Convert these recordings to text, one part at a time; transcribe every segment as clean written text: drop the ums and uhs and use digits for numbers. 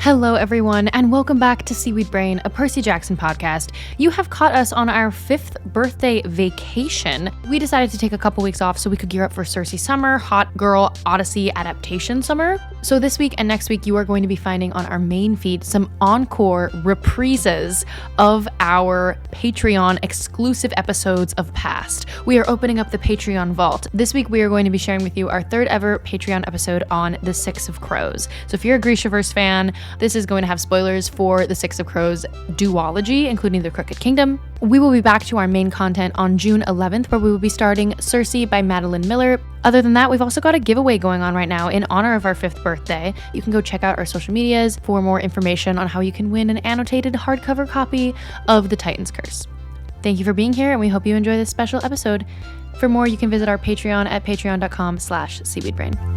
Hello, everyone, and welcome back to Seaweed Brain, a Percy Jackson podcast. You have caught us on our 5th birthday vacation. We decided to take a couple weeks off so we could gear up for Cersei Summer, Hot Girl Odyssey Adaptation Summer. So this week and next week, you are going to be finding on our main feed some Encore reprises of our Patreon exclusive episodes of past. We are opening up the Patreon vault. This week, we are going to be sharing with you our 3rd ever Patreon episode on the Six of Crows. So if you're a Grishaverse fan, this is going to have spoilers for the Six of Crows duology, including the Crooked Kingdom. We will be back to our main content on June 11th, where we will be starting Cersei by Madeline Miller. Other than that, we've also got a giveaway going on right now in honor of our 5th birthday. You can go check out our social medias for more information on how you can win an annotated hardcover copy of The Titan's Curse. Thank you for being here, and we hope you enjoy this special episode. For more, you can visit our Patreon at patreon.com/seaweedbrain.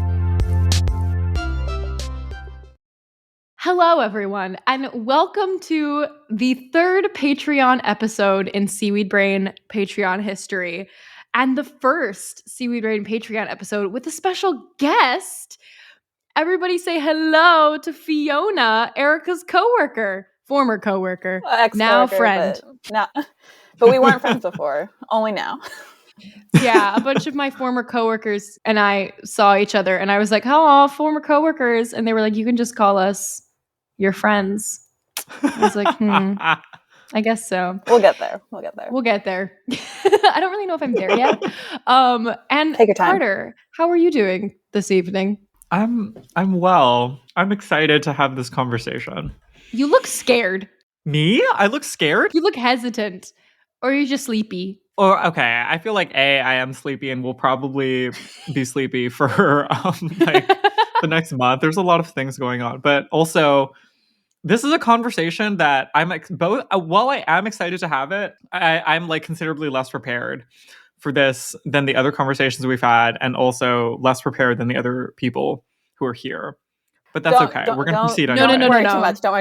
Hello, everyone, and welcome to the 3rd Patreon episode in Seaweed Brain Patreon history, and the first Seaweed Brain Patreon episode with a special guest. Everybody say hello to Fiona, Erica's former coworker, now friend. But we weren't friends before, only now. Yeah, a bunch of my former coworkers and I saw each other, and I was like, "Oh, former coworkers," and they were like, "You can just call us your friends." I was like, I guess so. We'll get there. I don't really know if I'm there yet. And take your time. Carter, how are you doing this evening? I'm well. I'm excited to have this conversation. You look scared. Me? I look scared? You look hesitant. Or are you just sleepy? Or okay, I feel like I am sleepy and will probably be sleepy for the next month. There's a lot of things going on, but also this is a conversation that I'm both. While I am excited to have it, I'm like considerably less prepared for this than the other conversations we've had, and also less prepared than the other people who are here. But that's okay. We're going to proceed on No. Don't worry too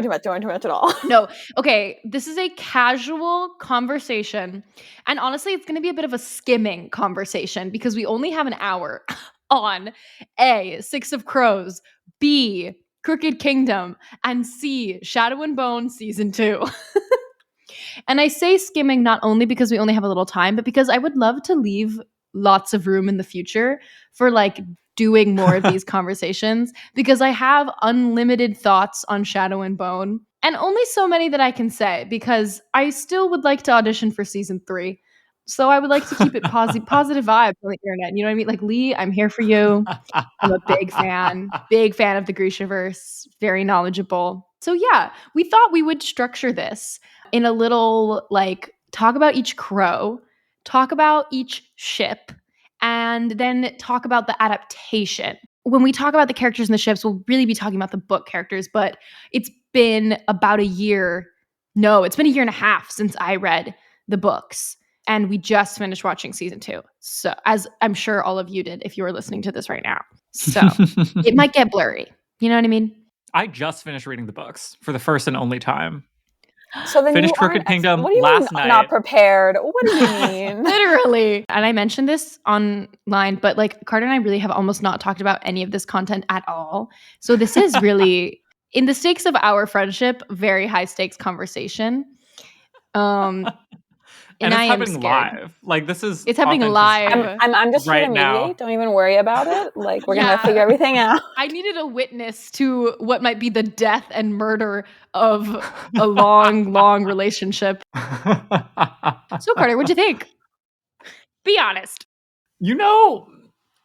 much at all. No. Okay. This is a casual conversation. And honestly, it's going to be a bit of a skimming conversation because we only have an hour on A, Six of Crows, B, Crooked Kingdom, and C, Shadow and Bone Season 2. And I say skimming not only because we only have a little time, but because I would love to leave lots of room in the future for like doing more of these conversations, because I have unlimited thoughts on Shadow and Bone, and only so many that I can say, because I still would like to audition for season 3. So I would like to keep it positive vibes on the internet. You know what I mean? Like, Lee, I'm here for you. I'm a big fan of the Grishaverse, very knowledgeable. So yeah, we thought we would structure this in a little, like, talk about each crow, talk about each ship, and then talk about the adaptation. When we talk about the characters in the ships, we'll really be talking about the book characters, but it's been about a year. No, it's been a year and a half since I read the books, and we just finished watching season 2. So, as I'm sure all of you did if you are listening to this right now. So, it might get blurry. You know what I mean? I just finished reading the books for the first and only time. So then finished Crooked Kingdom what do you last mean night. Not prepared. What do you mean? Literally. And I mentioned this online, but like Carter and I really have almost not talked about any of this content at all. So this is really, in the stakes of our friendship, very high stakes conversation. And it's happening live. Like it's happening live. I'm just right here to now. mediate. Don't even worry about it. Like we're gonna figure everything out. I needed a witness to what might be the death and murder of a long, long relationship. So Carter, what'd you think? Be honest. You know,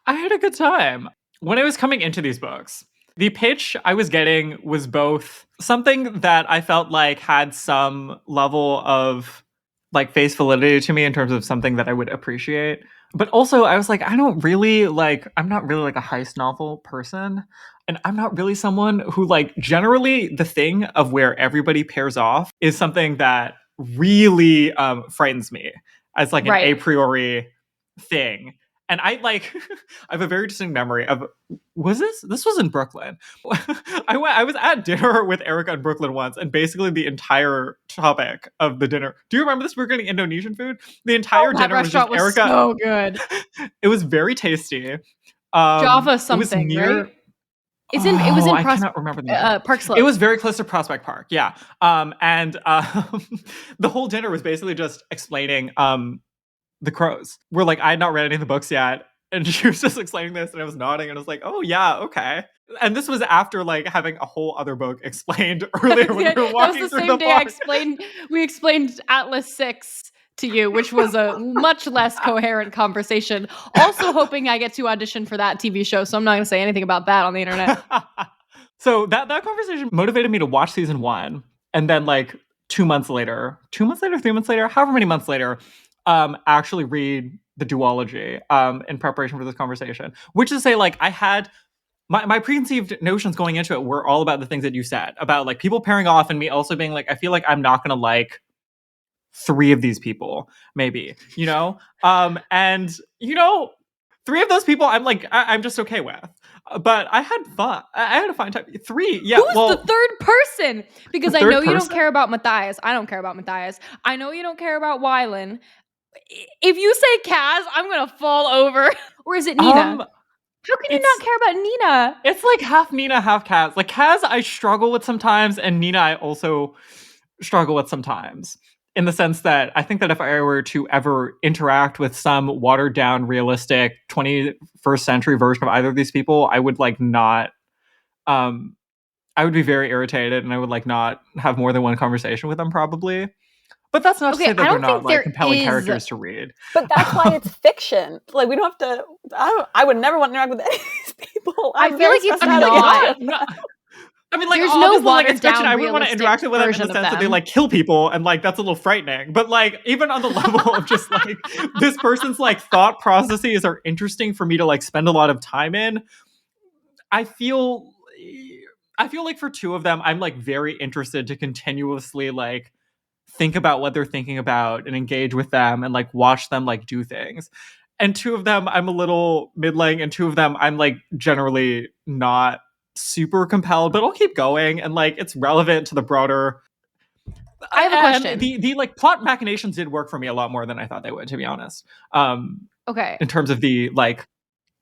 I had a good time. When I was coming into these books, the pitch I was getting was both something that I felt like had some level of like face validity to me in terms of something that I would appreciate. But also I was like, I'm not really like a heist novel person. And I'm not really someone who like generally the thing of where everybody pairs off is something that really frightens me as like an a priori thing. And I like, I have a very distinct memory of, this was in Brooklyn. I was at dinner with Erica in Brooklyn once, and basically the entire topic of the dinner, do you remember this? We were getting Indonesian food. The entire dinner was just Erica. So good. It was very tasty. Java something, right? It was in I cannot remember the name. Park Slope. It was very close to Prospect Park, yeah. And the whole dinner was basically just explaining the crows. We're like, I had not read any of the books yet, and she was just explaining this, and I was nodding, and I was like, oh yeah, okay. And this was after like having a whole other book explained earlier when we were walking that was the through same the day park. we explained Atlas 6 to you, which was a much less coherent conversation. Also hoping I get to audition for that TV show, so I'm not going to say anything about that on the internet. So that conversation motivated me to watch season 1, and then like 2 months later, 3 months later, however many months later, actually read the duology in preparation for this conversation. Which is to say, like, I had my preconceived notions going into it were all about the things that you said about like people pairing off, and me also being like, I feel like I'm not gonna like 3 of these people, maybe, you know? And you know, 3 of those people I'm like, I'm just okay with. But I had fun. I had a fine time. 3, yeah. Who's the third person? Because I know you don't care about Matthias. I don't care about Matthias. I know you don't care about Wylan. If you say Kaz, I'm gonna fall over. Or is it Nina? How can you not care about Nina? It's like half Nina, half Kaz. Like Kaz, I struggle with sometimes, and Nina, I also struggle with sometimes. In the sense that I think that if I were to ever interact with some watered down, realistic 21st century version of either of these people, I would like not. I would be very irritated, and I would like not have more than one conversation with them, probably. But that's not to say that they're not like compelling characters to read. But that's why it's fiction. Like we don't have to. I would never want to interact with any of these people. I feel like it's not. I mean, like, there's no watered like, it's fiction. down. I wouldn't want to interact with them in the sense that they like kill people, and like that's a little frightening. But like, even on the level of just like this person's like thought processes are interesting for me to like spend a lot of time in. I feel like for 2 of them, I'm like very interested to continuously like think about what they're thinking about and engage with them and like watch them like do things. And 2 of them I'm a little middling, and 2 of them I'm like generally not super compelled, but I'll keep going, and like it's relevant to the broader. I have a question. The like plot machinations did work for me a lot more than I thought they would, to be honest. Okay. In terms of the like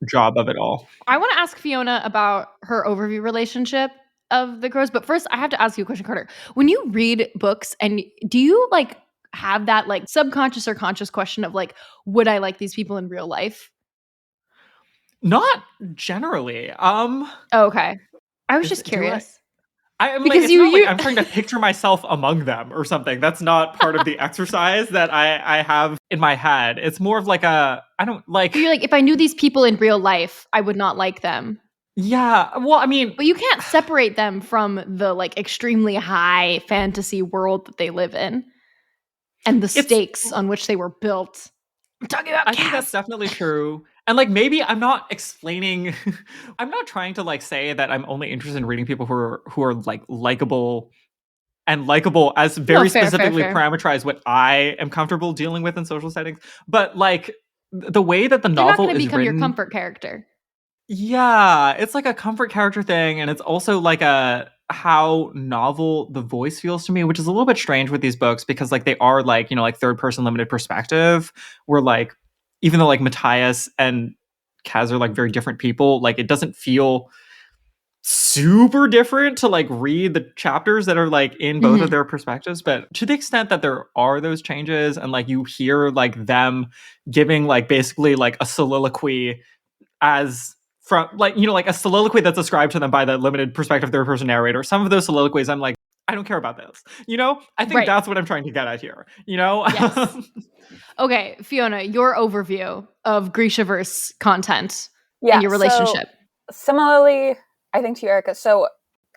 job of it all. I want to ask Fiona about her overview relationship of the crows, but first I have to ask you a question, Carter. When you read books, and do you like have that like subconscious or conscious question of like, would I like these people in real life? Not generally. Okay. I was just curious. I'm because like, like I'm trying to picture myself among them or something. That's not part of the exercise that I have in my head. It's more of like I don't like. But you're like, if I knew these people in real life, I would not like them. Yeah. Well, I mean, but you can't separate them from the like extremely high fantasy world that they live in and the stakes on which they were built. I'm talking about. I think that's definitely true. And like maybe I'm not explaining I'm not trying to like say that I'm only interested in reading people who are like likable as very specifically parameterize what I am comfortable dealing with in social settings. But like the way that the novel is become written, your comfort character. Yeah, it's like a comfort character thing, and it's also like how novel the voice feels to me, which is a little bit strange with these books because like they are like, you know, like third person limited perspective, where like even though like Matthias and Kaz are like very different people, like it doesn't feel super different to like read the chapters that are like in both of their perspectives. But to the extent that there are those changes and like you hear like them giving like basically like a soliloquy as from like, you know, like a soliloquy that's ascribed to them by the limited perspective third person narrator, some of those soliloquies I'm like, I don't care about this, you know. I think that's what I'm trying to get at here, you know. Yes. Okay, Fiona, your overview of Grishaverse content and your relationship. So, similarly, I think to you, Erica. So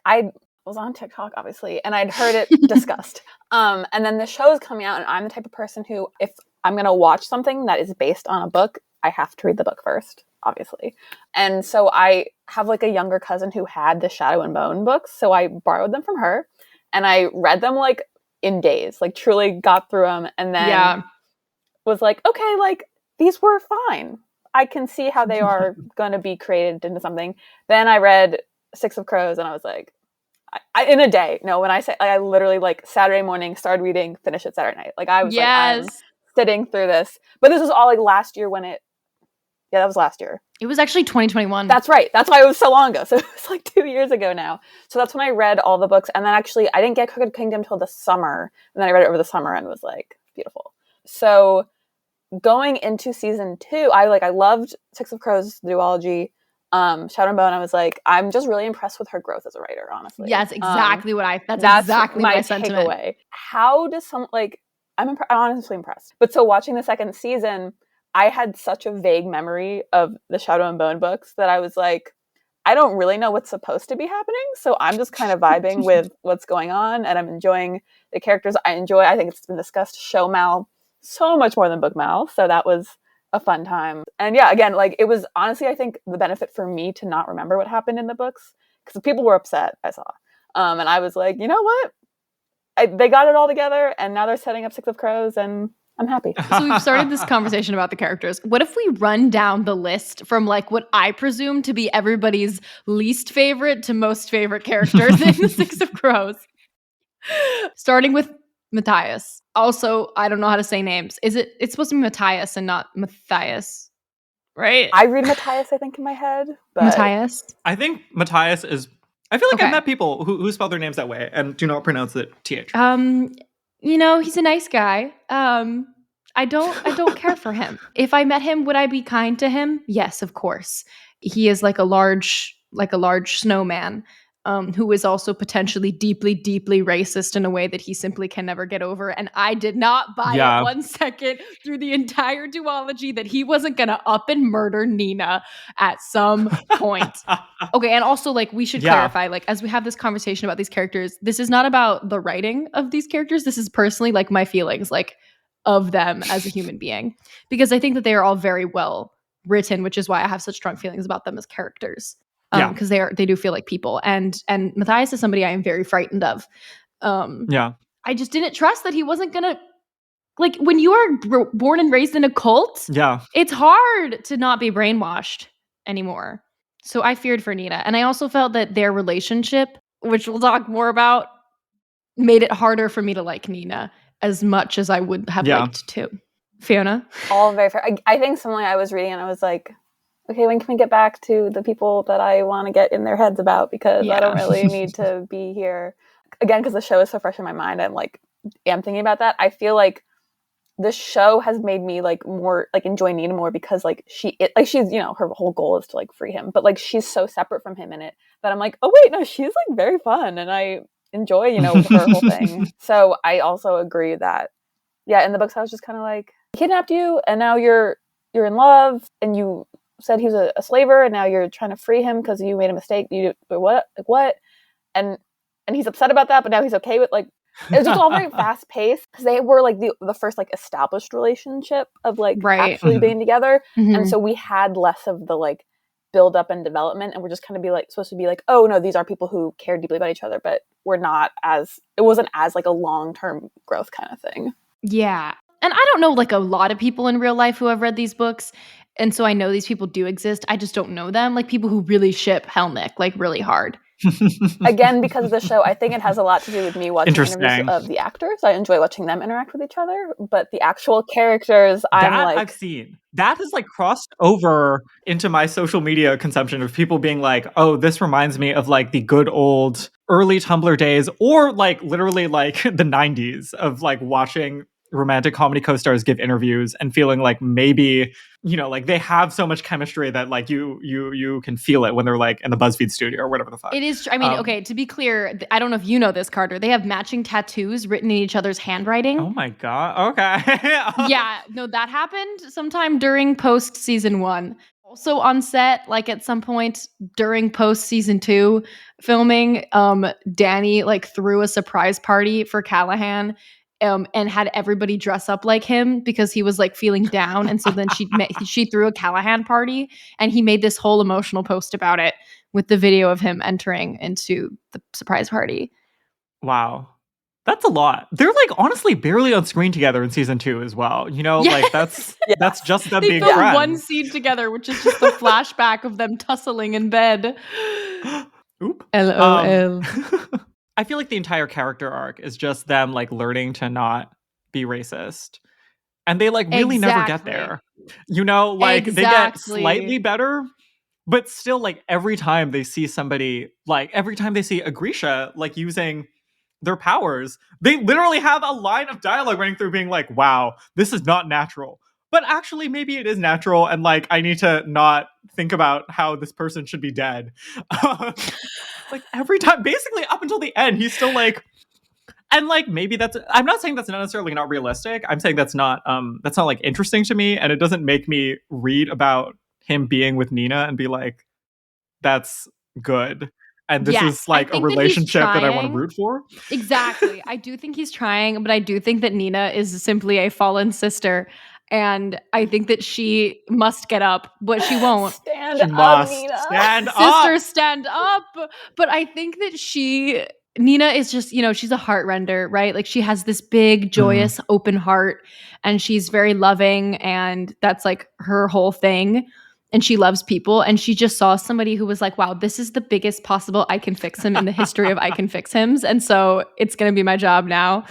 I was on TikTok, obviously, and I'd heard it discussed. And then the show is coming out, and I'm the type of person who, if I'm going to watch something that is based on a book, I have to read the book first, obviously. And so I have like a younger cousin who had the Shadow and Bone books, so I borrowed them from her, and I read them like in days, like truly got through them, and then was like, okay, like these were fine. I can see how they are going to be created into something. Then I read Six of Crows, and I was like, in a day. No, when I say I literally like Saturday morning started reading, finished it Saturday night. Like I was like, I'm sitting through this. But this was all like last year when it Yeah, that was last year. It was actually 2021. That's right. That's why it was so long ago. So it was like 2 years ago now. So that's when I read all the books. And then actually, I didn't get Crooked Kingdom till the summer. And then I read it over the summer and was like, beautiful. So going into season 2, I loved Six of Crows, the duology, Shadow and Bone. I was like, I'm just really impressed with her growth as a writer, honestly. Yes, exactly That's exactly my my sentiment. takeaway. How does someone I'm honestly impressed. But so watching the second season, I had such a vague memory of the Shadow and Bone books that I was like, I don't really know what's supposed to be happening. So I'm just kind of vibing with what's going on, and I'm enjoying the characters. I think it's been discussed, show Mal so much more than book Mal. So that was a fun time. And yeah, again, like it was honestly, I think the benefit for me to not remember what happened in the books, because people were upset, I saw. And I was like, you know what? They got it all together, and now they're setting up Six of Crows, and I'm happy. So we've started this conversation about the characters. What if we run down the list from like what I presume to be everybody's least favorite to most favorite characters in the Six of Crows? Starting with Matthias. Also, I don't know how to say names. It's supposed to be Matthias and not Matthias, right? I read Matthias, I think, in my head. But Matthias. I think Matthias is. I feel like Okay. I've met people who spell their names that way and do not pronounce the th. He's a nice guy. I don't care for him. If I met him, would I be kind to him? Yes, of course. He is like a large snowman, who is also potentially deeply, deeply racist in a way that he simply can never get over. And I did not buy it 1 second through the entire duology that he wasn't gonna up and murder Nina at some point. Okay, and also like we should clarify, like as we have this conversation about these characters, this is not about the writing of these characters. This is personally like my feelings, like of them as a human being, because I think that they are all very well written, which is why I have such strong feelings about them as characters. Because they do feel like people, and Matthias is somebody I am very frightened of. I just didn't trust that he wasn't gonna, like, when you are born and raised in a cult. Yeah, it's hard to not be brainwashed anymore. So I feared for Nina, and I also felt that their relationship, which we'll talk more about, made it harder for me to like Nina as much as I would have liked to. Fiona? All very fair. I think something I was reading and I was like, okay, when can we get back to the people that I want to get in their heads about? Because I don't really need to be here. Again, because the show is so fresh in my mind, I'm thinking about that. I feel like the show has made me like more like enjoy Nina more, because like she's, her whole goal is to like free him, but like she's so separate from him in it that I'm like, oh wait, no, she's like very fun, and I enjoy, her whole thing. So I also agree that, in the books I was just kind of like, he kidnapped you, and now you're in love, and you said he was a slaver, and now you're trying to free him because you made a mistake. What? And he's upset about that, but now he's okay with like. It was just all very fast paced, because they were like the first like established relationship of like actually being together, and so we had less of the like build up and development, and we're just kind of be like supposed to be like, oh no, these are people who care deeply about each other, but it wasn't as like a long term growth kind of thing. Yeah. And I don't know like a lot of people in real life who have read these books. And so I know these people do exist. I just don't know them. Like people who really ship Helnick like really hard. Again, because of the show, I think it has a lot to do with me watching interviews of the actors. I enjoy watching them interact with each other, but the actual characters, I've seen. That has like crossed over into my social media consumption of people being like, oh, this reminds me of like the good old early Tumblr days, or like literally like the 90s of like watching romantic comedy co-stars give interviews and feeling like maybe, like they have so much chemistry that like you can feel it when they're like in the BuzzFeed studio or whatever the fuck. It is. I mean, okay, to be clear, I don't know if you know this, Carter. They have matching tattoos written in each other's handwriting. Oh my God. Okay. Yeah, no, that happened sometime during post season 1. Also on set, like at some point during post season 2 filming, Danny like threw a surprise party for Callahan. And had everybody dress up like him because he was like feeling down, and so then she threw a Callahan party, and he made this whole emotional post about it with the video of him entering into the surprise party. Wow, that's a lot. They're like honestly barely on screen together in season 2 as well. Like that's just them being friends. They filmed one scene together, which is just a flashback of them tussling in bed. Oop. LOL. I feel like the entire character arc is just them like learning to not be racist. And they like really never get there. You know, like they get Exactly. slightly better, but still, like every time they see somebody, like every time they see a Grisha, like using their powers, they literally have a line of dialogue running through being like, wow, this is not natural. But actually, maybe it is natural, and like I need to not think about how this person should be dead. Like every time, basically up until the end, he's still like, and like maybe that's, I'm not saying that's not necessarily not realistic. I'm saying that's not like interesting to me, and it doesn't make me read about him being with Nina and be like, that's good. And this Yes, is I like a think that he's relationship that I want to trying. root for. Exactly. I do think he's trying, but I do think that Nina is simply a fallen sister. And I think that she must get up, but she won't. Stand She up, must Nina. stand up. Sister, stand up. But I think that Nina is just, she's a heart render, right? Like she has this big, joyous, open heart, and she's very loving, and that's like her whole thing. And she loves people, and she just saw somebody who was like, wow, this is the biggest possible I can fix him in the history of I can fix hims. And so it's going to be my job now,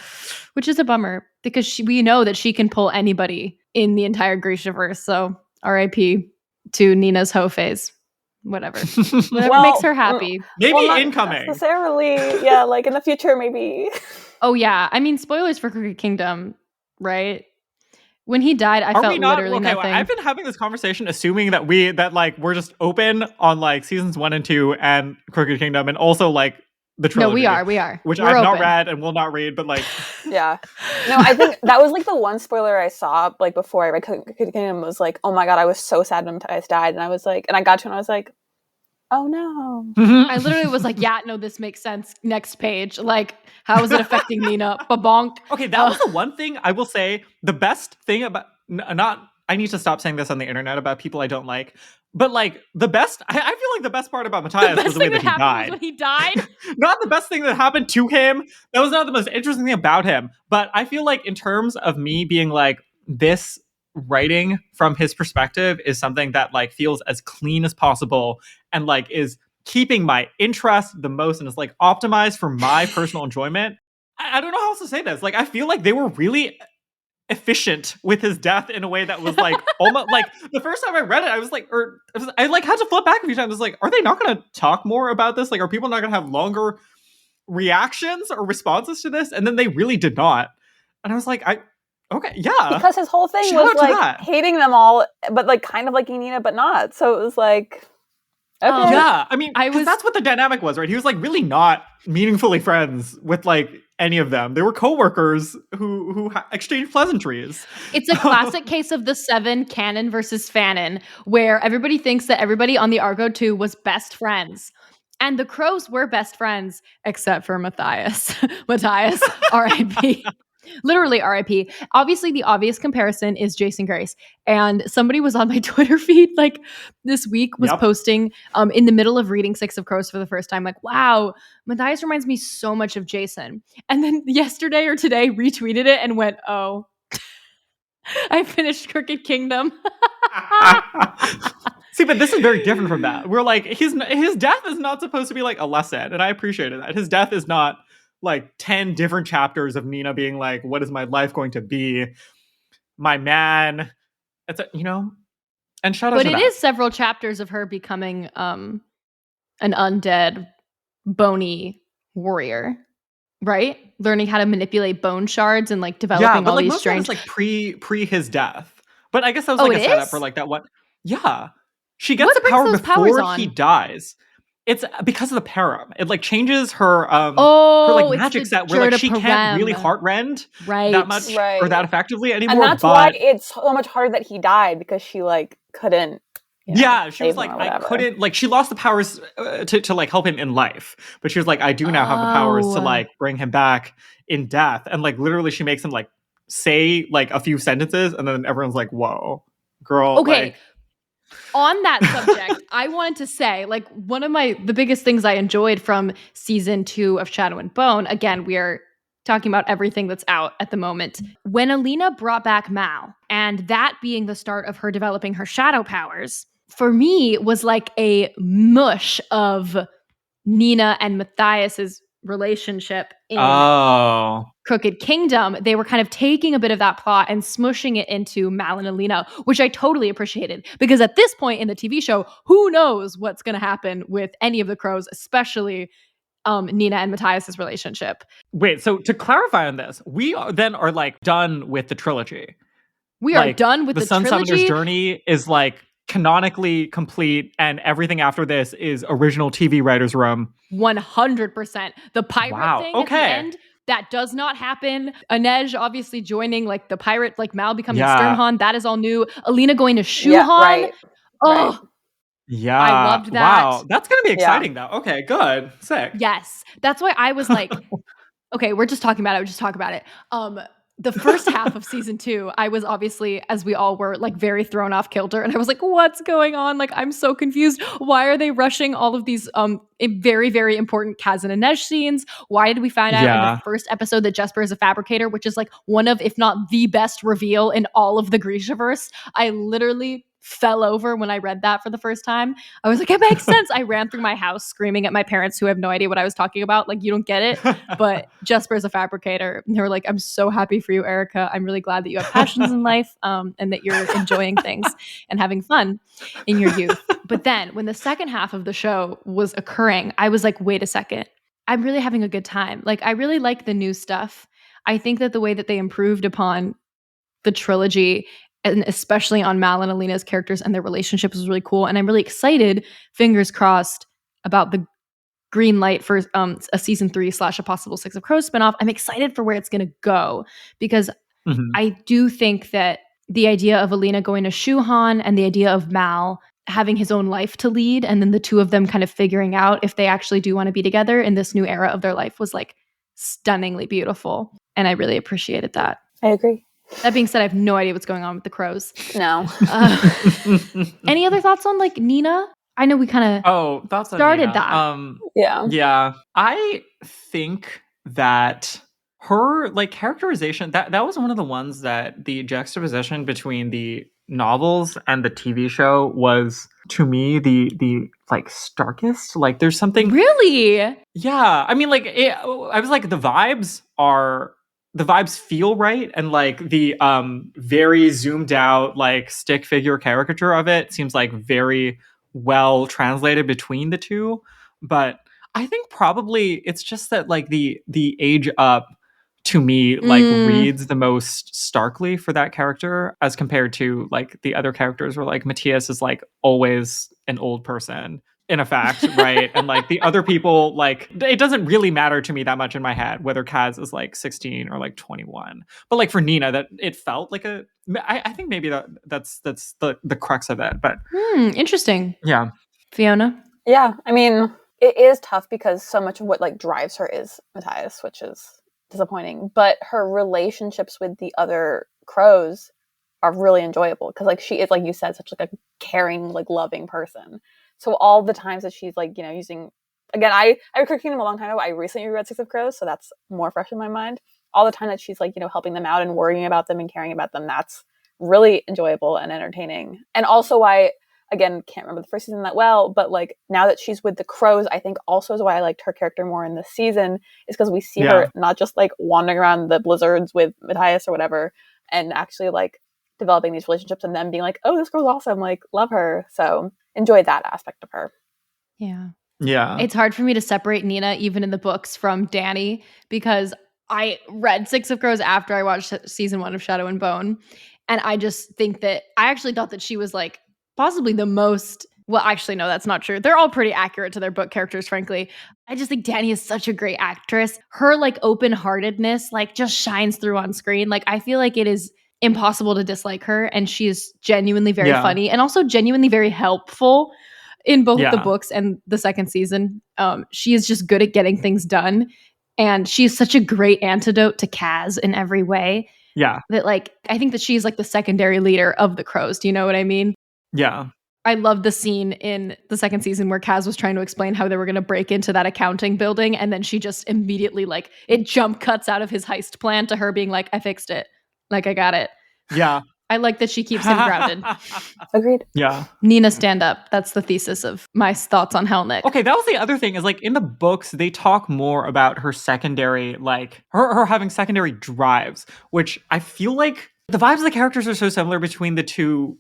which is a bummer because we know that she can pull anybody in the entire Grishaverse. So RIP to Nina's hoe phase. Whatever makes her happy. Maybe not incoming. necessarily. Yeah, like in the future, maybe. Oh yeah, I mean, spoilers for Crooked Kingdom, right? When he died, I felt literally nothing. Well, I've been having this conversation assuming that we're just open on like seasons 1 and 2 and Crooked Kingdom, and also like the trilogy. No, we are. Which We're I've open. not read and will not read, but like yeah. No, I think that was like the one spoiler I saw like before I read Crooked Kingdom was like, oh my god, I was so sad when Matthias died, and I was like, and I got to it and I was like, oh no. I literally was like, yeah, no, this makes sense. Next page. Like, how is it affecting Nina? Ba-bonk. Okay, that was the one thing I will say. The best thing about I need to stop saying this on the internet about people I don't like. But like I feel like the best part about Matthias was the way that he died. When he died. Not the best thing that happened to him. That was not the most interesting thing about him. But I feel like in terms of me being like, this writing from his perspective is something that like feels as clean as possible and like is keeping my interest the most and is like optimized for my personal enjoyment. I don't know how else to say this. Like, I feel like they were really efficient with his death in a way that was like almost like the first time I read it, I was like, I like had to flip back a few times. I was like, are they not going to talk more about this? Like, are people not going to have longer reactions or responses to this? And then they really did not. And I was like, okay, yeah. Because his whole thing was like hating them all, but like kind of liking Nina, but not. So it was like, okay. Yeah, I mean, that's what the dynamic was, right? He was like really not meaningfully friends with like any of them. They were coworkers who exchanged pleasantries. It's a classic case of the 7 canon versus fanon, where everybody thinks that everybody on the Argo 2 was best friends. And the crows were best friends, except for Matthias. Matthias, R.I.P. Literally RIP. Obviously, the obvious comparison is Jason Grace. And somebody was on my Twitter feed like this week was posting in the middle of reading Six of Crows for the first time, like, wow, Matthias reminds me so much of Jason. And then yesterday or today retweeted it and went, oh, I finished Crooked Kingdom. See, but this is very different from that. We're like, his death is not supposed to be like a lesson. And I appreciated that. His death is not like 10 different chapters of Nina being like, what is my life going to be? My man. It's and shout out to that. But it is several chapters of her becoming an undead, bony warrior, right? Learning how to manipulate bone shards and like developing all these strange. Like pre his death. But I guess that was like a setup for like that one. Yeah. She gets the power before he dies. It's because of the param. It like changes her her like magic set where like she can't really heart rend that much or that effectively anymore. And that's why it's so much harder that he died, because she like couldn't. She was like, I couldn't, like, she lost the powers to like help him in life, but she was like, I do now have the powers to like bring him back in death, and like literally she makes him like say like a few sentences, and then everyone's like, whoa, girl. Okay. Like, on that subject, I wanted to say, like, one of the biggest things I enjoyed from season 2 of Shadow and Bone, again, we are talking about everything that's out at the moment. When Alina brought back Mal, and that being the start of her developing her shadow powers, for me was like a mush of Nina and Matthias's relationship in Crooked Kingdom, they were kind of taking a bit of that plot and smushing it into Mal and Alina, which I totally appreciated. Because at this point in the TV show, who knows what's going to happen with any of the crows, especially Nina and Matthias's relationship. Wait, so to clarify on this, we are like done with the trilogy. We like, are done with the the Sun trilogy. Summoner's Journey is like canonically complete, and everything after this is original TV writer's room. 100%. The pirate thing at the end, that does not happen. Inej obviously joining like the pirate, like Mal becoming Sturmhond, that is all new. Alina going to Shuhan. Yeah, right. Oh, right. Yeah. I loved that. Wow. That's going to be exciting though. Okay, good. Sick. Yes. That's why I was like, okay, we're just talking about it. We'll just talk about it. The first half of season 2, I was obviously, as we all were, like very thrown off kilter. And I was like, what's going on? Like, I'm so confused. Why are they rushing all of these very, very important Kaz and Inej scenes? Why did we find out in the first episode that Jesper is a fabricator, which is like one of, if not the best reveal in all of the Grishaverse? I literally fell over when I read that for the first time. I was like, it makes sense. I ran through my house screaming at my parents who have no idea what I was talking about. Like, you don't get it. But Jesper's a fabricator. And they were like, I'm so happy for you, Erica. I'm really glad that you have passions in life and that you're enjoying things and having fun in your youth. But then when the second half of the show was occurring, I was like, wait a second. I'm really having a good time. Like, I really like the new stuff. I think that the way that they improved upon the trilogy, and especially on Mal and Alina's characters and their relationship, was really cool. And I'm really excited, fingers crossed, about the green light for a season 3 / a possible 6 of Crows spinoff. I'm excited for where it's going to go because I do think that the idea of Alina going to Shuhan and the idea of Mal having his own life to lead, and then the two of them kind of figuring out if they actually do want to be together in this new era of their life, was like stunningly beautiful. And I really appreciated that. I agree. That being said, I have no idea what's going on with the crows. No. Any other thoughts on like Nina? I know we kind of started that. Yeah. I think that her like characterization, that was one of the ones that the juxtaposition between the novels and the TV show was, to me, the like starkest. Like, there's something really. Yeah, I mean, like I was like, the vibes feel right, and like the very zoomed out like stick figure caricature of it seems like very well translated between the two. But I think probably it's just that like the age up, to me, like reads the most starkly for that character as compared to like the other characters, where like Matthias is like always an old person in effect, right? And like the other people, like it doesn't really matter to me that much in my head whether Kaz is like 16 or like 21. But like for Nina, that it felt like I think maybe that's the crux of it. But interesting. Yeah. Fiona? Yeah, I mean, it is tough because so much of what like drives her is Matthias, which is disappointing. But her relationships with the other crows are really enjoyable because like she is, like you said, such like a caring, like loving person. So all the times that she's like, you know, using, again, I read Crooked Kingdom a long time ago. I recently reread Six of Crows, so that's more fresh in my mind. All the time that she's like, you know, helping them out and worrying about them and caring about them, that's really enjoyable and entertaining. And also why, again, can't remember the first season that well, but like now that she's with the crows, I think also is why I liked her character more in this season, is because we see her not just like wandering around the blizzards with Matthias or whatever, and actually like developing these relationships and them being like, oh, this girl's awesome, like love her. So enjoyed that aspect of her. Yeah. Yeah. It's hard for me to separate Nina, even in the books, from Dani, because I read Six of Crows after I watched season 1 of Shadow and Bone. And I just think that I actually thought that she was like possibly the most, well, actually, no, that's not true. They're all pretty accurate to their book characters, frankly. I just think Dani is such a great actress. Her like open-heartedness like just shines through on screen. Like I feel like it is impossible to dislike her, and she is genuinely very funny and also genuinely very helpful in both the books and the second season. She is just good at getting things done, and she's such a great antidote to Kaz in every way. Yeah. That like I think that she's like the secondary leader of the crows. Do you know what I mean? Yeah. I love the scene in the second season where Kaz was trying to explain how they were going to break into that accounting building, and then she just immediately like it jump cuts out of his heist plan to her being like, I fixed it. Like, I got it. Yeah. I like that she keeps him grounded. Agreed. Yeah. Nina, stand up. That's the thesis of my thoughts on Helnick. Okay, that was the other thing is like in the books, they talk more about her secondary, like her having secondary drives, which I feel like the vibes of the characters are so similar between the two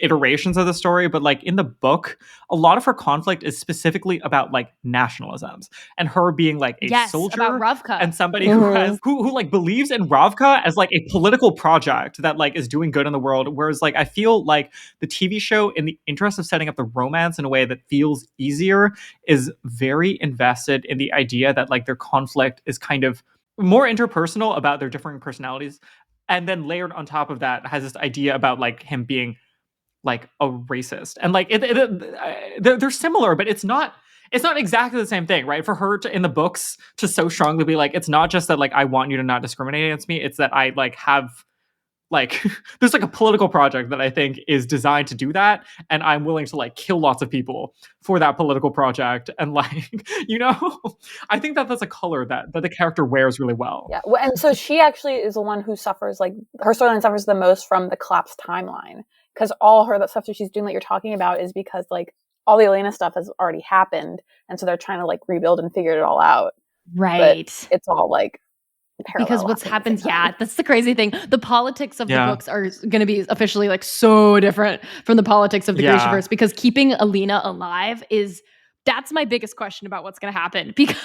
iterations of the story, but like in the book, a lot of her conflict is specifically about like nationalisms and her being like a Yes, about soldier Ravka. and somebody who like believes in Ravka as like a political project that like is doing good in the world. Whereas like I feel like the TV show, in the interest of setting up the romance in a way that feels easier, is very invested in the idea that like their conflict is kind of more interpersonal about their differing personalities, and then layered on top of that has this idea about like him being like a racist, and like they're similar, but it's not exactly the same thing, right? For her to in the books to so strongly be like, it's not just that like I want you to not discriminate against me, it's that I like have like there's like a political project that I think is designed to do that, and I'm willing to like kill lots of people for that political project, and like I think that that's a color that the character wears really well. Yeah, and so she actually is the one who suffers, like her storyline suffers the most from the collapsed timeline, because all her that stuff that she's doing that you're talking about is because like all the Elena stuff has already happened, and so they're trying to like rebuild and figure it all out. Right. But it's all like because what's happened, yeah, that's the crazy thing. The politics of the Yeah. books are going to be officially like so different from the politics of the Yeah. Grishaverse, because keeping Alina alive that's my biggest question about what's going to happen, because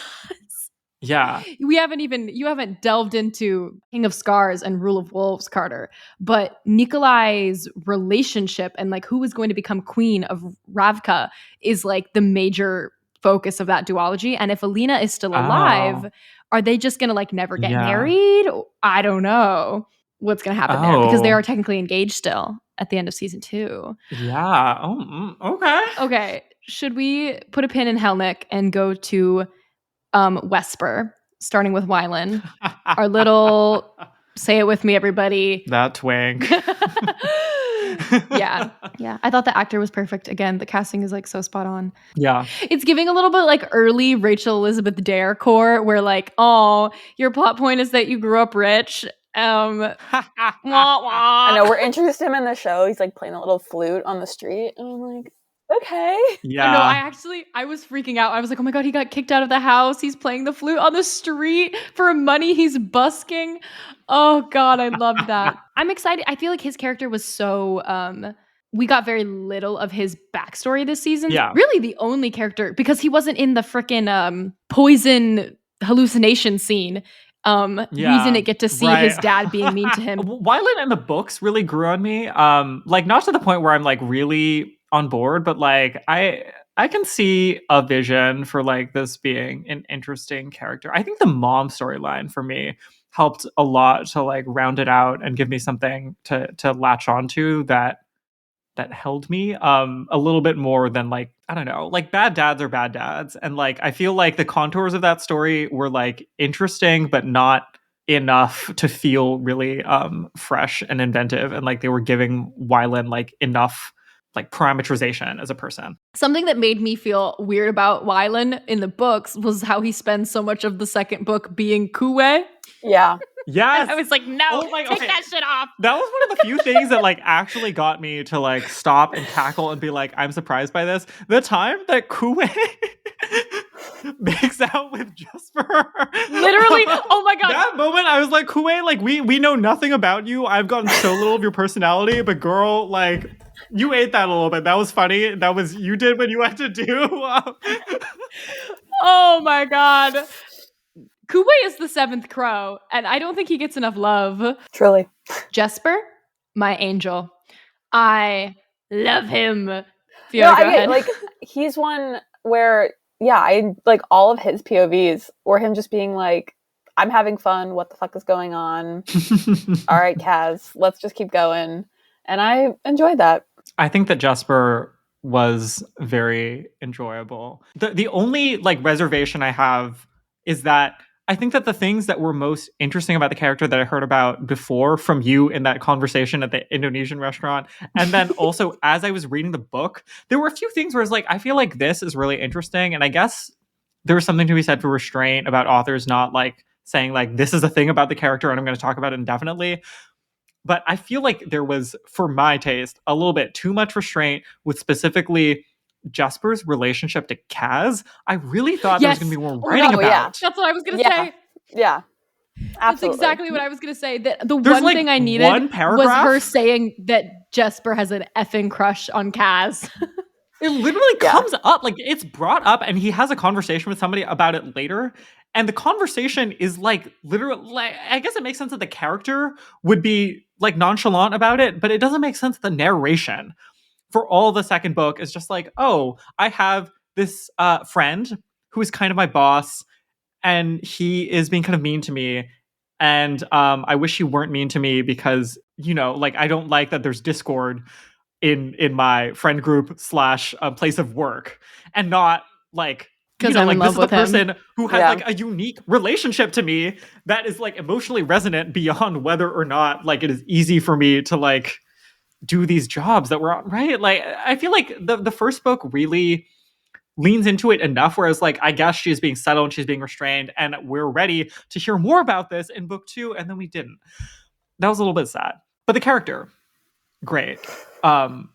Yeah. you haven't delved into King of Scars and Rule of Wolves, Carter, but Nikolai's relationship and like who is going to become queen of Ravka is like the major focus of that duology. And if Alina is still alive, are they just going to like never get married? I don't know what's going to happen there, because they are technically engaged still at the end of season 2. Yeah. Oh, okay. Okay. Should we put a pin in Helnick and go to Wesper, starting with Wylan? Our little, say it with me, everybody. That twink. Yeah. I thought the actor was perfect. Again, the casting is like so spot on. Yeah. It's giving a little bit like early Rachel Elizabeth Dare core, where like, oh, your plot point is that you grew up rich. Wah, wah. I know, we're introduced to him in the show. He's like playing a little flute on the street, and I'm like, okay. Yeah. No, I was freaking out. I was like, oh my God, he got kicked out of the house. He's playing the flute on the street for money. He's busking. Oh God, I loved that. I'm excited. I feel like his character was so, we got very little of his backstory this season. Yeah. Really the only character, because he wasn't in the freaking poison hallucination scene. We didn't get to see his dad being mean to him. Wylan in the books really grew on me. Like not to the point where I'm like really on board, but like I can see a vision for like this being an interesting character. I think the mom storyline for me helped a lot to like round it out and give me something to latch onto that held me a little bit more than like, I don't know, like bad dads are bad dads. And like I feel like the contours of that story were like interesting, but not enough to feel really fresh and inventive. And like they were giving Wylan like enough like parameterization as a person. Something that made me feel weird about Wylan in the books was how he spends so much of the second book being Kuwe. Yeah. Yes. I was like, no, take that shit off. That was one of the few things that like actually got me to like stop and cackle and be like, I'm surprised by this. The time that Kuwe makes out with Jesper. Literally, oh my God. That moment I was like, Kuwe, like we know nothing about you. I've gotten so little of your personality, but girl, like you ate that a little bit. That was funny. That was, you did what you had to do. Oh my God. Kuwe is the 7th crow, and I don't think he gets enough love. Truly. Jesper, my angel. I love him. Fiona, go ahead. Like, he's one where, yeah, I like all of his POVs, or him just being like, I'm having fun. What the fuck is going on? All right, Kaz, let's just keep going. And I enjoyed that. I think that Jesper was very enjoyable. The only like reservation I have is that I think that the things that were most interesting about the character that I heard about before from you in that conversation at the Indonesian restaurant, and then also as I was reading the book, there were a few things where it's like, I feel like this is really interesting. And I guess there was something to be said for restraint about authors not like saying like, this is a thing about the character and I'm going to talk about it indefinitely. But I feel like there was, for my taste, a little bit too much restraint with specifically Jesper's relationship to Kaz. I really thought there was going to Yes. be more Oh my writing God. about. That's what I was gonna Yeah. say. Yeah. That's Absolutely. exactly what I was gonna say. That the There's one like thing I needed one was her paragraph. saying that Jesper has an effing crush on Kaz. It literally Yeah. comes up, like it's brought up, and he has a conversation with somebody about it later. And the conversation is like literally, like, I guess it makes sense that the character would be like nonchalant about it, but it doesn't make sense. The narration for all the second book is just like, oh, I have this friend who is kind of my boss, and he is being kind of mean to me. And I wish he weren't mean to me because, like I don't like that there's discord in my friend group slash place of work, and not like, Because I'm in like this love is the with him. person who has Yeah. like a unique relationship to me that is like emotionally resonant beyond whether or not like it is easy for me to like do these jobs that we're on, right? Like I feel like the first book really leans into it enough, whereas like I guess she's being subtle and she's being restrained, and we're ready to hear more about this in book 2, and then we didn't. That was a little bit sad. But the character, great. Phenomenal.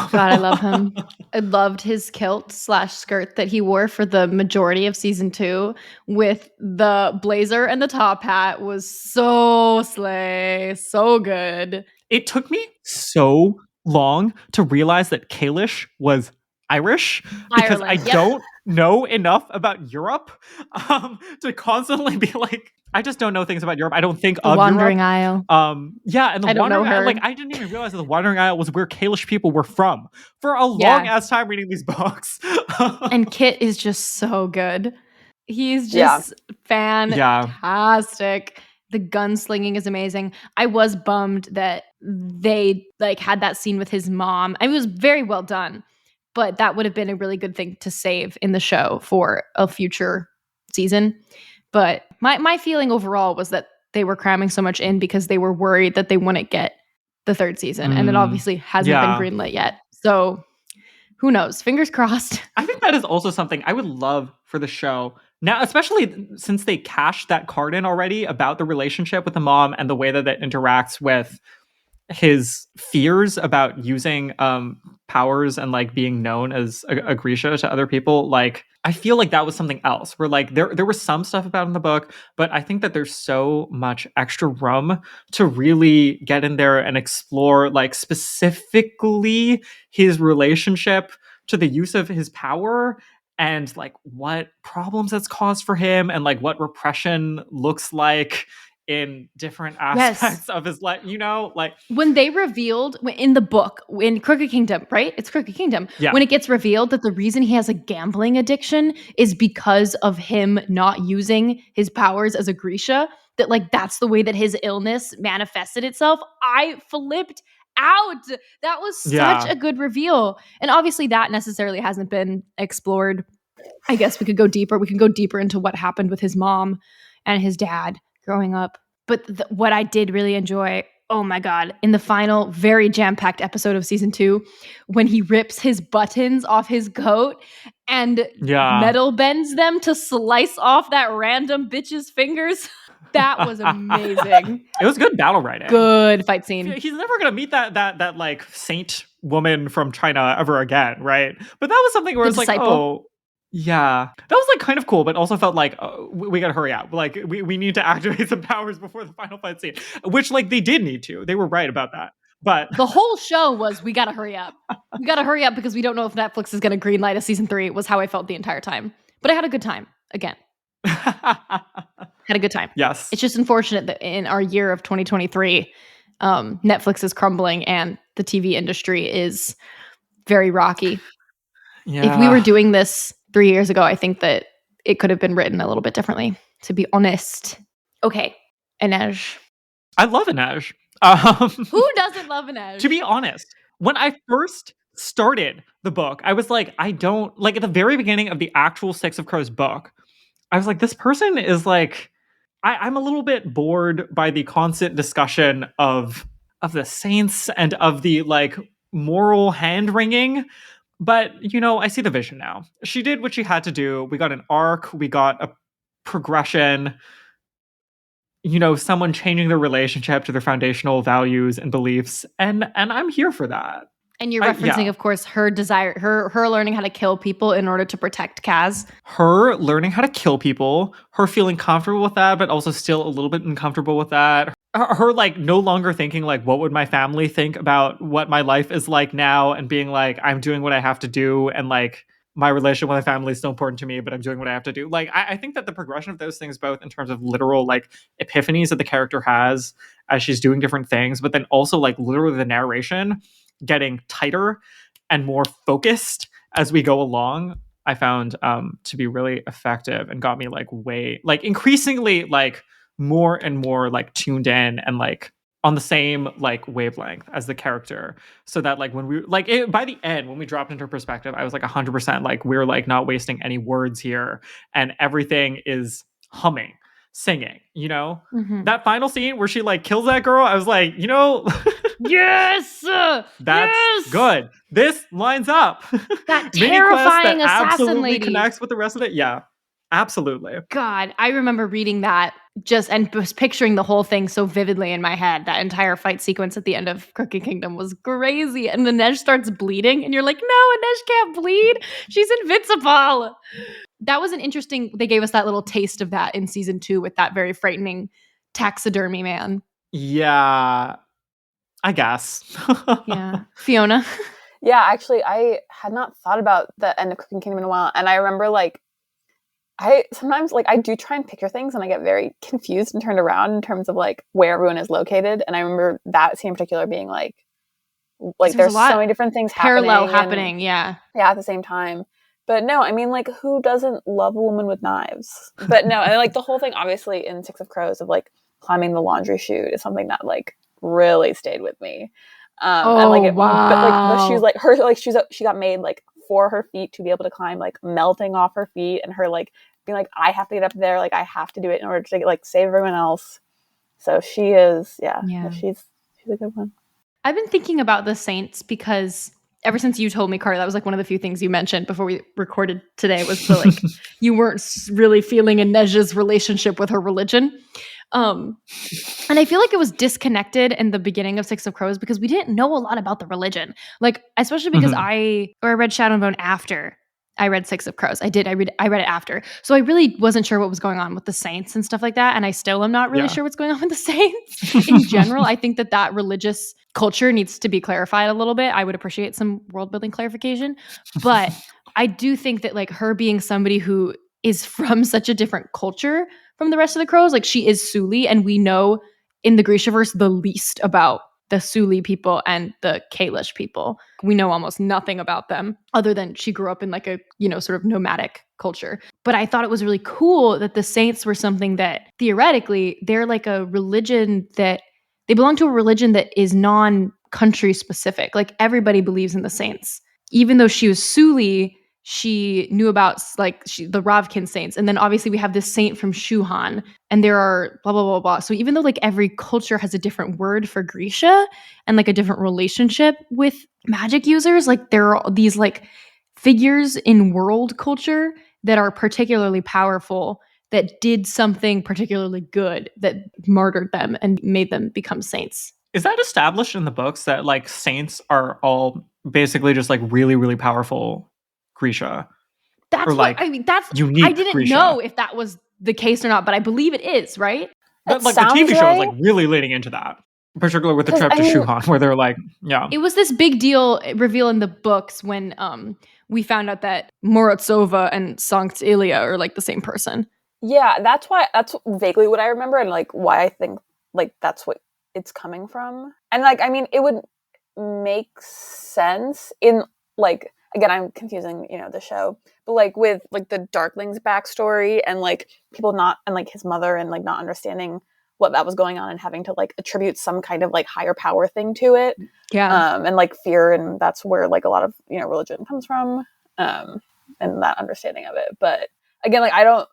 God, I love him. I loved his kilt / skirt that he wore for the majority of season 2 with the blazer and the top hat was so slay, so good. It took me so long to realize that Kalish was Irish because Ireland, I yep. don't know enough about Europe to constantly be like, I just don't know things about Europe. I don't think The of Wandering Europe. Isle. Yeah, and the I don't know Wandering Isle, her. like I didn't even realize that the Wandering Isle was where Kalish people were from for a long ass time reading these books. And Kit is just so good. He's Yeah. just fantastic. The gunslinging is amazing. I was bummed that they like had that scene with his mom. I mean, it was very well done, but that would have been a really good thing to save in the show for a future season. But my feeling overall was that they were cramming so much in because they were worried that they wouldn't get the third season, and it obviously hasn't been greenlit yet. So who knows? Fingers crossed. I think that is also something I would love for the show. Now, especially since they cashed that card in already about the relationship with the mom and the way that interacts with his fears about using powers and like being known as a Grisha to other people. Like I feel like that was something else where like there was some stuff about in the book, but I think that there's so much extra room to really get in there and explore like specifically his relationship to the use of his power, and like what problems that's caused for him, and like what repression looks like in different aspects of his life, like when they revealed in the book in Crooked Kingdom, right? It's Crooked Kingdom. Yeah. When it gets revealed that the reason he has a gambling addiction is because of him not using his powers as a Grisha, that like that's the way that his illness manifested itself. I flipped out. That was such a good reveal. And obviously that necessarily hasn't been explored. I guess we could go deeper. We can go deeper into what happened with his mom and his dad growing up. But what I did really enjoy, oh my God, in the final, very jam-packed episode of season 2, when he rips his buttons off his coat and metal bends them to slice off that random bitch's fingers. That was amazing. It was good battle writing. Good fight scene. He's never gonna meet that like saint woman from China ever again, right? But that was something where it's like, oh, yeah, that was like kind of cool, but also felt like we gotta hurry up. Like we need to activate some powers before the final fight scene, which like they did need to. They were right about that. But the whole show was we gotta hurry up. We gotta hurry up because we don't know if Netflix is gonna greenlight a season 3. Was how I felt the entire time. But I had a good time again. Had a good time. Yes. It's just unfortunate that in our year of 2023, Netflix is crumbling and the TV industry is very rocky. Yeah. If we were doing this 3 years ago, I think that it could have been written a little bit differently, to be honest. Okay, Inej. I love Inej. Who doesn't love Inej? To be honest, when I first started the book, I was like, I don't, like at the very beginning of the actual Six of Crows book, I was like, this person is like, I'm a little bit bored by the constant discussion of the saints and of the like moral hand wringing. But, I see the vision now. She did what she had to do. We got an arc. We got a progression. someone changing their relationship to their foundational values and beliefs, and I'm here for that. And you're referencing, of course, her desire, her learning how to kill people in order to protect Kaz. Her learning how to kill people, her feeling comfortable with that, but also still a little bit uncomfortable with that. Her like no longer thinking like, what would my family think about what my life is like now, and being like, I'm doing what I have to do, and like my relationship with my family is still important to me, but I'm doing what I have to do. Like, I think that the progression of those things, both in terms of literal like epiphanies that the character has as she's doing different things, but then also like literally the narration getting tighter and more focused as we go along, I found to be really effective, and got me like way like increasingly like more and more like tuned in and like on the same like wavelength as the character, so that like when we like by the end when we dropped into her perspective, I was like 100% like we're like not wasting any words here, and everything is humming, singing, that final scene where she like kills that girl, I was like, Yes! that's yes! good. This lines up. That Mini quest that terrifying assassin absolutely lady. connects with the rest of it. Yeah, absolutely. God, I remember reading that and was picturing the whole thing so vividly in my head. That entire fight sequence at the end of Crooked Kingdom was crazy. And then Inej starts bleeding, and you're like, no, Inej can't bleed. She's invincible. That was an interesting, they gave us that little taste of that in season 2 with that very frightening taxidermy man. Yeah, I guess. Yeah. Fiona? Yeah, actually, I had not thought about the end of Crooked Kingdom in a while. And I remember, like, I sometimes, like, I do try and picture things and I get very confused and turned around in terms of, like, where everyone is located. And I remember that scene in particular being, like there's so many different things parallel happening. Yeah, at the same time. But no, I mean, like, who doesn't love a woman with knives? But no, and, like, the whole thing, obviously, in Six of Crows of, like, climbing the laundry chute is something that, like, really stayed with me. And, like, wow. But, like, the shoes, like, her, like, shoes, she got made, like, for her feet to be able to climb, like, melting off her feet, and her, like, being like, I have to get up there, like, I have to do it in order to, like, save everyone else. So she is, she's a good one. I've been thinking about the Saints because ever since you told me, Carter, that was like one of the few things you mentioned before we recorded today was the like you weren't really feeling Inej's relationship with her religion. And I feel like it was disconnected in the beginning of Six of Crows because we didn't know a lot about the religion. Like, especially because I read Shadow and Bone after I read Six of Crows. I read it after. So I really wasn't sure what was going on with the Saints and stuff like that. And I still am not really sure what's going on with the Saints. In general, I think that religious culture needs to be clarified a little bit. I would appreciate some world building clarification. But I do think that, like, her being somebody who is from such a different culture from the rest of the Crows, like, she is Suli, and we know in the Grishaverse the least about the Suli people and the Kalish people. We know almost nothing about them other than she grew up in, like, a, sort of nomadic culture. But I thought it was really cool that the Saints were something that theoretically they're like a religion that they belong to a religion that is non-country specific. Like, everybody believes in the Saints. Even though she was Suli, she knew about the Ravkin Saints. And then obviously we have this saint from Shuhan, and there are blah, blah, blah, blah. So even though, like, every culture has a different word for Grisha and, like, a different relationship with magic users, like, there are these, like, figures in world culture that are particularly powerful, that did something particularly good, that martyred them and made them become saints. Is that established in the books that, like, saints are all basically just, like, really, really powerful Grisha? That's or, like, what I mean. That's unique I didn't Grisha? know if that was the case or not, but I believe it is, right? But, like, the TV show is, like, really leaning into that, particularly with the trip to Shuhan, where they're like, It was this big deal reveal in the books when we found out that Morozova and Sankt Ilya are, like, the same person. Yeah, that's vaguely what I remember, and, like, why I think, like, that's what it's coming from. And, like, I mean, it would make sense in, like, again, I'm confusing, the show, but, like, with, like, the Darkling's backstory and, like, people not, and, like, his mother, and, like, not understanding what that was going on and having to, like, attribute some kind of, like, higher power thing to it. Yeah. And, like, fear, and that's where, like, a lot of, religion comes from, and that understanding of it. But again, like, I don't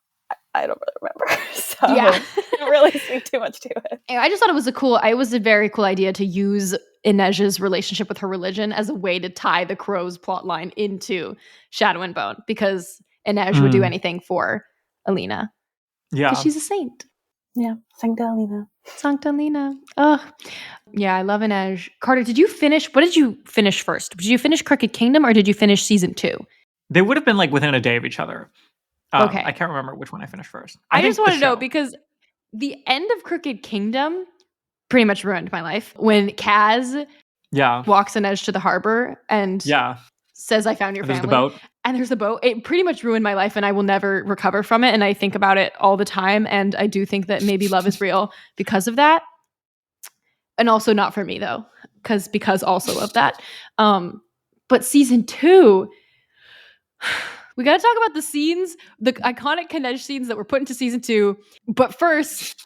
really remember, so I don't really speak too much to it. I just thought it was a very cool idea to use Inej's relationship with her religion as a way to tie the Crows plotline into Shadow and Bone, because Inej would do anything for Alina. Yeah. Because she's a saint. Yeah, Sancta Lena. Sancta Lena. Ugh. Yeah, I love Inej. Carter, what did you finish first? Did you finish Crooked Kingdom or did you finish season 2? They would have been like within a day of each other. Okay. I can't remember which one I finished first. I just think the want to know show. because the end of Crooked Kingdom pretty much ruined my life. When Kaz Yeah. walks Inej to the harbor and Yeah. says, I found your There's the family. boat. And there's the boat. It pretty much ruined my life and I will never recover from it. And I think about it all the time. And I do think that maybe love is real because of that. And also not for me though, because also of that. But season 2, we got to talk about the scenes, the iconic Kanej scenes that were put into season 2. But first,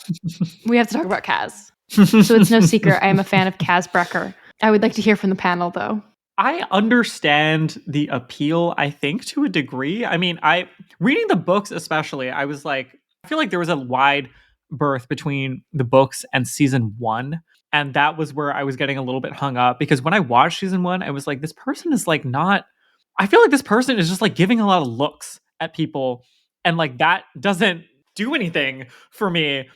we have to talk about Kaz. So it's no secret I am a fan of Kaz Brecker. I would like to hear from the panel though. I understand the appeal, I think, to a degree. I mean, reading the books especially, I was like, I feel like there was a wide berth between the books and season 1. And that was where I was getting a little bit hung up because when I watched season 1, I was like, this person is like not, I feel like this person is just like giving a lot of looks at people. And like that doesn't do anything for me.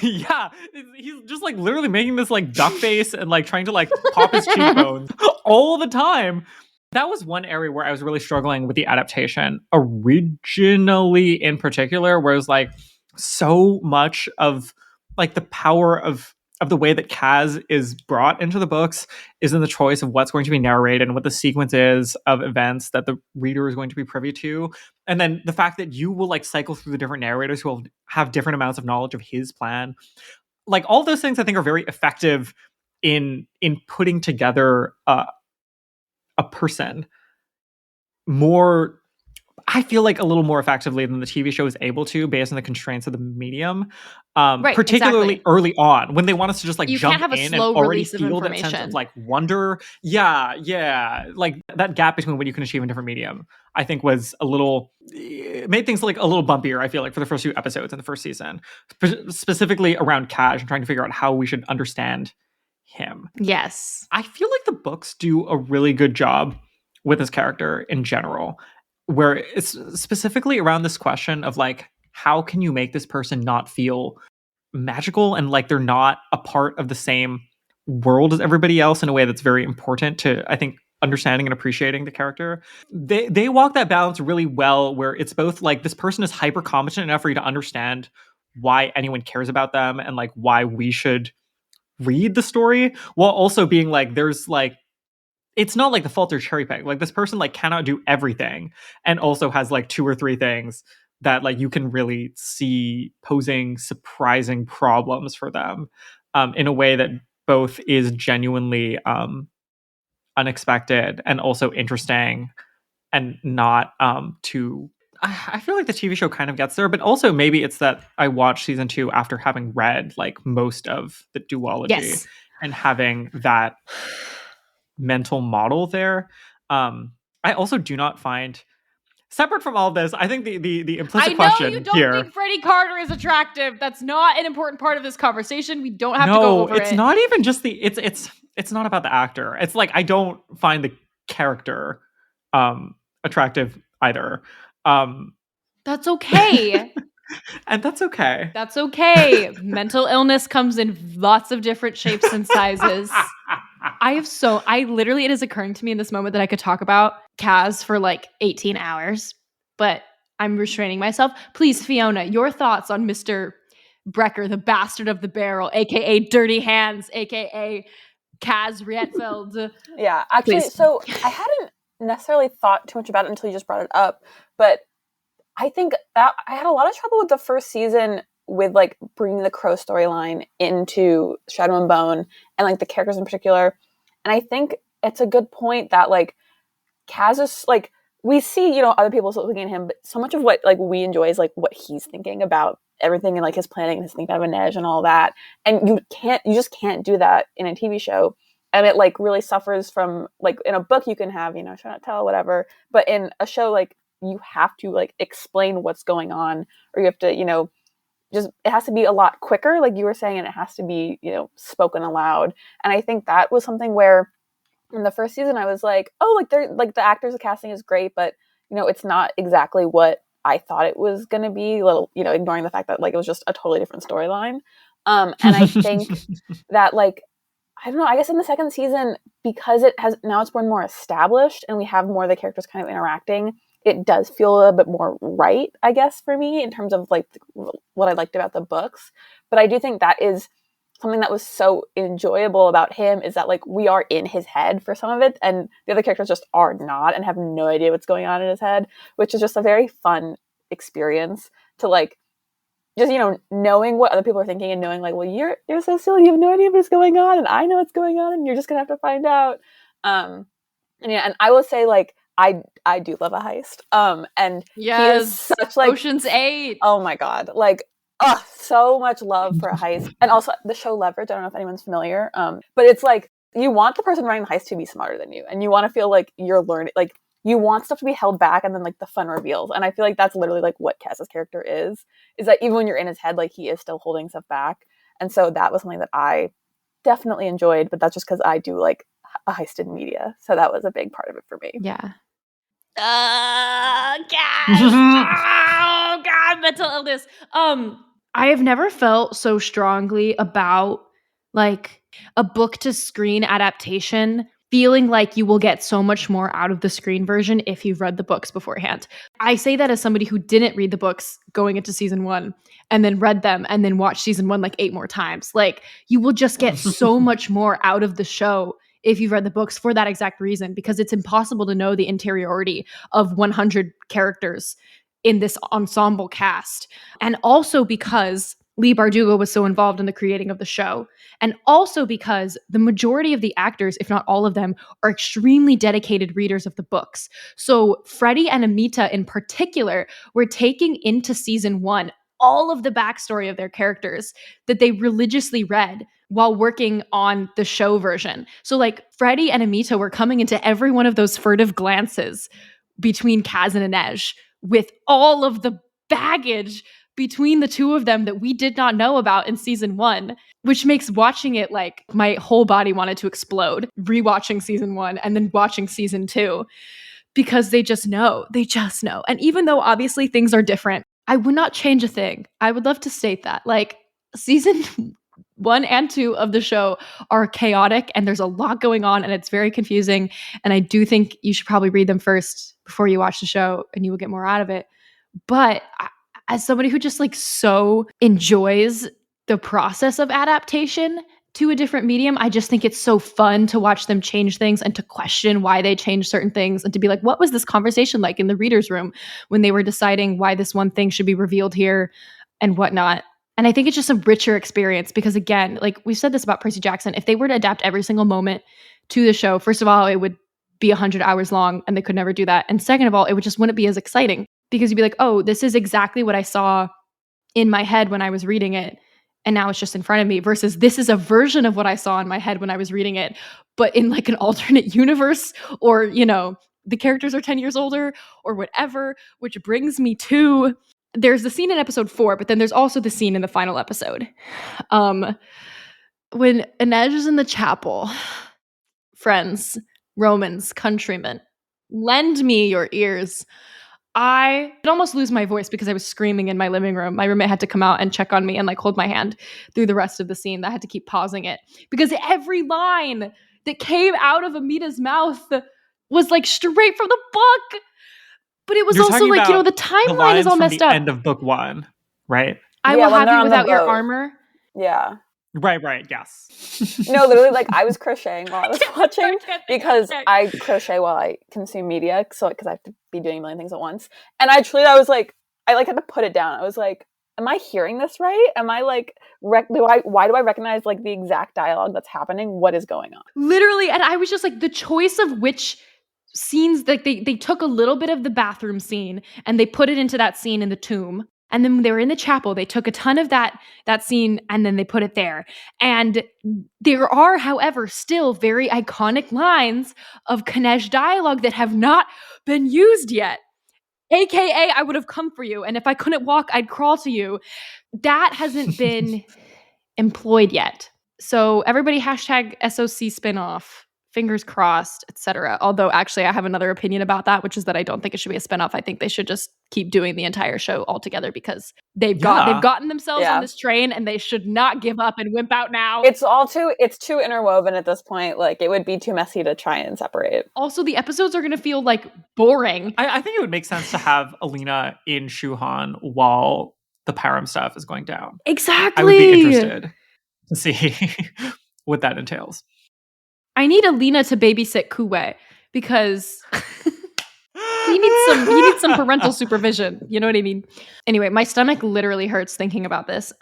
Yeah, he's just like literally making this like duck face and like trying to like pop his cheekbones all the time. That was one area where I was really struggling with the adaptation originally, in particular, where it was like so much of like the power of the way that Kaz is brought into the books is in the choice of what's going to be narrated and what the sequence is of events that the reader is going to be privy to. And then the fact that you will like cycle through the different narrators who will have different amounts of knowledge of his plan. Like all those things I think are very effective in putting together a person more, I feel like a little more effectively than the TV show is able to based on the constraints of the medium. Right, Particularly exactly. early on when they want us to just like You jump can't have a in and slow already release of feel that sense of information. like wonder. Yeah. Like that gap between what you can achieve in different medium, I think was a little, it made things like a little bumpier, I feel like, for the first few episodes in the first season, specifically around Cash and trying to figure out how we should understand him. Yes. I feel like the books do a really good job with his character in general, where it's specifically around this question of like, how can you make this person not feel magical and like they're not a part of the same world as everybody else in a way that's very important to, I think, understanding and appreciating the character. They walk that balance really well, where it's both like this person is hyper competent enough for you to understand why anyone cares about them and like why we should read the story, while also being like, there's like, it's not like the fault or cherry pick. Like this person like cannot do everything and also has like 2 or 3 things that like you can really see posing surprising problems for them, in a way that both is genuinely unexpected and also interesting and not too. I feel like the TV show kind of gets there, but also maybe it's that I watched season 2 after having read like most of the duology Yes. and having that mental model there. I also do not find, separate from all of this, I think the implicit I know question you don't here. think Freddie Carter is attractive. That's not an important part of this conversation. We don't have to go No, over it's it. not even just it's not about the actor. It's like I don't find the character attractive either. That's okay. And that's okay. That's okay. Mental illness comes in lots of different shapes and sizes. I literally, it is occurring to me in this moment that I could talk about Kaz for like 18 hours, but I'm restraining myself. Please, Fiona, your thoughts on Mr. Brecker, the bastard of the barrel, aka Dirty Hands, aka Kaz Rietfeld. Yeah, actually, Please. so I hadn't necessarily thought too much about it until you just brought it up, but I think that I had a lot of trouble with the first season with like bringing the Crow storyline into Shadow and Bone and like the characters in particular. And I think it's a good point that like Kaz is like, we see, you know, other people looking at him, but so much of what like we enjoy is like what he's thinking about everything and like his planning and his thinking about Inej and all that. And you just can't do that in a TV show. And it like really suffers from like in a book you can have, you know, show not tell, whatever. But in a show, like you have to like explain what's going on, or you have to, you know, just it has to be a lot quicker, like you were saying, and it has to be, you know, spoken aloud. And I think that was something where in the first season I was like, oh, like they're like the actors, the casting is great, but you know, it's not exactly what I thought it was going to be, a little, ignoring the fact that like it was just a totally different storyline. And I think that like, I don't know, I guess in the second season, because it's more established and we have more of the characters kind of interacting, it does feel a bit more right, I guess, for me in terms of like what I liked about the books. But I do think that is something that was so enjoyable about him, is that like we are in his head for some of it and the other characters just are not and have no idea what's going on in his head, which is just a very fun experience to like just, knowing what other people are thinking and knowing like, well, you're so silly, you have no idea what's going on and I know what's going on and you're just gonna have to find out. And I will say like I do love a heist. And yes, he is such like Ocean's 8. Oh my god, like so much love for a heist. And also the show Leverage, I don't know if anyone's familiar, but it's like you want the person running the heist to be smarter than you and you want to feel like you're learning, like you want stuff to be held back and then like the fun reveals. And I feel like that's literally like what Cass's character is that even when you're in his head, like he is still holding stuff back. And so that was something that I definitely enjoyed, but that's just because I do like a heist in media. So that was a big part of it for me. Yeah. Oh God, mental illness. I have never felt so strongly about like a book to screen adaptation, feeling like you will get so much more out of the screen version if you've read the books beforehand. I say that as somebody who didn't read the books going into season 1 and then read them and then watched season 1 like 8 more times. Like you will just get so much more out of the show if you've read the books for that exact reason, because it's impossible to know the interiority of 100 characters in this ensemble cast. And also because Leigh Bardugo was so involved in the creating of the show. And also because the majority of the actors, if not all of them, are extremely dedicated readers of the books. So Freddie and Amita in particular were taking into season 1 all of the backstory of their characters that they religiously read while working on the show version. So like Freddie and Amita were coming into every one of those furtive glances between Kaz and Inej with all of the baggage between the two of them that we did not know about in season 1, which makes watching it like my whole body wanted to explode, rewatching season 1 and then watching season 2, because they just know. And even though obviously things are different, I would not change a thing. I would love to state that. Like season 1 and 2 of the show are chaotic and there's a lot going on and it's very confusing. And I do think you should probably read them first before you watch the show and you will get more out of it. But as somebody who just like so enjoys the process of adaptation to a different medium, I just think it's so fun to watch them change things and to question why they change certain things and to be like, what was this conversation like in the reader's room when they were deciding why this one thing should be revealed here and whatnot. And I think it's just a richer experience because, again, like we've said this about Percy Jackson, if they were to adapt every single moment to the show, first of all, it would be 100 hours long and they could never do that. And second of all, it just wouldn't be as exciting because you'd be like, oh, this is exactly what I saw in my head when I was reading it. And now it's just in front of me versus this is a version of what I saw in my head when I was reading it, but in like an alternate universe or, the characters are 10 years older or whatever, which brings me to there's the scene in episode 4, but then there's also the scene in the final episode. When Inej is in the chapel, friends, Romans, countrymen, lend me your ears. I could almost lose my voice because I was screaming in my living room. My roommate had to come out and check on me and like hold my hand through the rest of the scene. I had to keep pausing it because every line that came out of Amita's mouth was like straight from the book. But it was You're also like, the timeline is all messed up. End of book 1, right? I will have you without your armor. Yeah. Right, yes. No, literally, like, I was crocheting while I was watching because I crochet while I consume media, so because I have to be doing a million things at once. And I was like, I like had to put it down. I was like, am I hearing this right? Am I like, why do I recognize like the exact dialogue that's happening? What is going on? Literally, and I was just like, the choice of which scenes, like they took a little bit of the bathroom scene and they put it into that scene in the tomb. And then when they were in the chapel, they took a ton of that scene and then they put it there. And there are, however, still very iconic lines of Kanej dialogue that have not been used yet. AKA, I would have come for you. And if I couldn't walk, I'd crawl to you. That hasn't been employed yet. So everybody hashtag SOC spinoff fingers crossed, etc. Although actually I have another opinion about that, which is that I don't think it should be a spinoff. I think they should just keep doing the entire show altogether because they've gotten themselves on this train and they should not give up and wimp out now. It's too interwoven at this point. Like, it would be too messy to try and separate. Also, the episodes are going to feel like boring. I think it would make sense to have Alina in Shuhan while the Param stuff is going down. Exactly. I would be interested to see what that entails. I need Alina to babysit Kuwei because he needs some parental supervision. You know what I mean? Anyway, my stomach literally hurts thinking about this.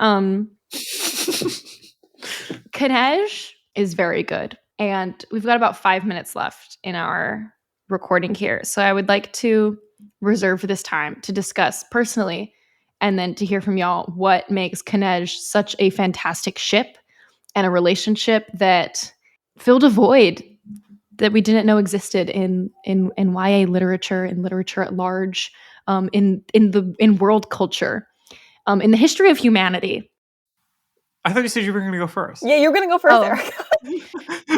Kanej is very good. And we've got about 5 minutes left in our recording here. So I would like to reserve this time to discuss personally and then to hear from y'all what makes Kanej such a fantastic ship and a relationship that filled a void that we didn't know existed in YA literature and literature at large, in world culture, in the history of humanity. I thought you said you were going to go first. Yeah, you're going to go first, Erica.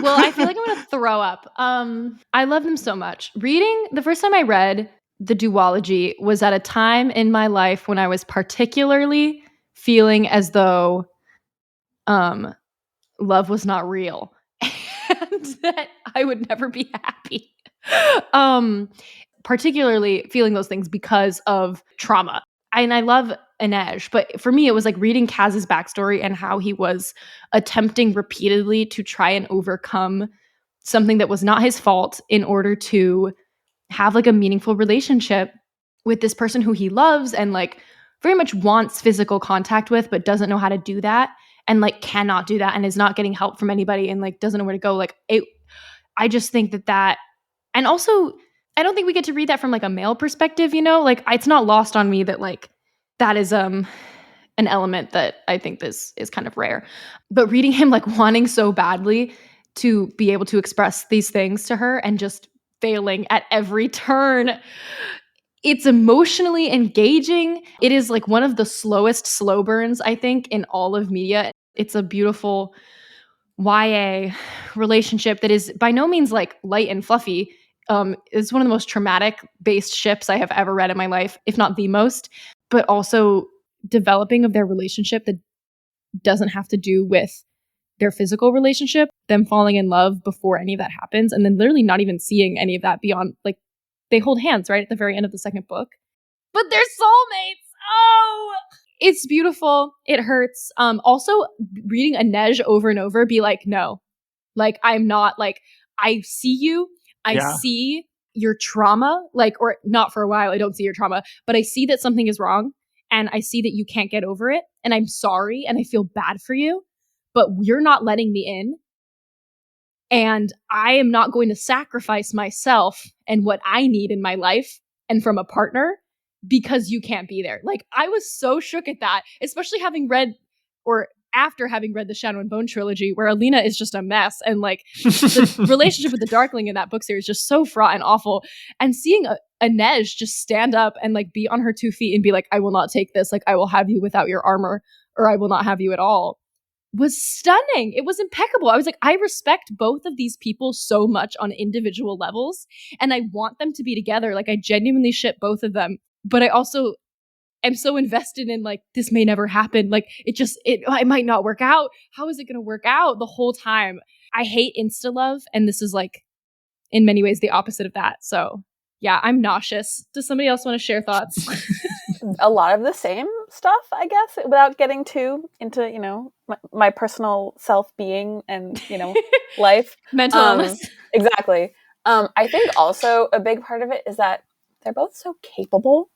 Well, I feel like I'm going to throw up. I love them so much. The first time I read the duology was at a time in my life when I was particularly feeling as though love was not real and that I would never be happy. Particularly feeling those things because of trauma. And I love Inej, but for me, it was like reading Kaz's backstory and how he was attempting repeatedly to try and overcome something that was not his fault in order to have like a meaningful relationship with this person who he loves and like very much wants physical contact with, but doesn't know how to do that and like cannot do that and is not getting help from anybody and like doesn't know where to go. Like I just think that, and also I don't think we get to read that from like a male perspective, you know, like it's not lost on me that like that is an element that I think this is kind of rare. But reading him like wanting so badly to be able to express these things to her and just failing at every turn, it's emotionally engaging. It is like one of the slowest slow burns, I think, in all of media. It's a beautiful YA relationship that is by no means like light and fluffy. It's one of the most traumatic based ships I have ever read in my life, if not the most, but also developing of their relationship that doesn't have to do with their physical relationship, them falling in love before any of that happens, and then literally not even seeing any of that beyond, like, they hold hands right at the very end of the second book. But they're soulmates! Oh! It's beautiful. It hurts. Also, reading Inej over and over, be like, no. Like, I'm not, like, I see you. I see your trauma. Like, or not for a while, I don't see your trauma. But I see that something is wrong. And I see that you can't get over it. And I'm sorry. And I feel bad for you. But you're not letting me in. And I am not going to sacrifice myself and what I need in my life and from a partner because you can't be there. Like, I was so shook at that, especially having read, or after having read the Shadow and Bone trilogy, where Alina is just a mess. And like the relationship with the Darkling in that book series is just so fraught and awful. And seeing Inej just stand up and like be on her 2 feet and be like, I will not take this. Like, I will have you without your armor, or I will not have you at all, was stunning. It was impeccable. I was like, I respect both of these people so much on individual levels, and I want them to be together. Like, I genuinely ship both of them, but I also am so invested in like, this may never happen. Like, it might not work out. How is it going to work out? The whole time. I hate insta love, and this is like in many ways the opposite of that. So yeah, I'm nauseous. Does somebody else want to share thoughts? A lot of the same stuff, I guess, without getting too into, you know, my personal self-being and, you know, life. Mental illness. Exactly. I think also a big part of it is that they're both so capable.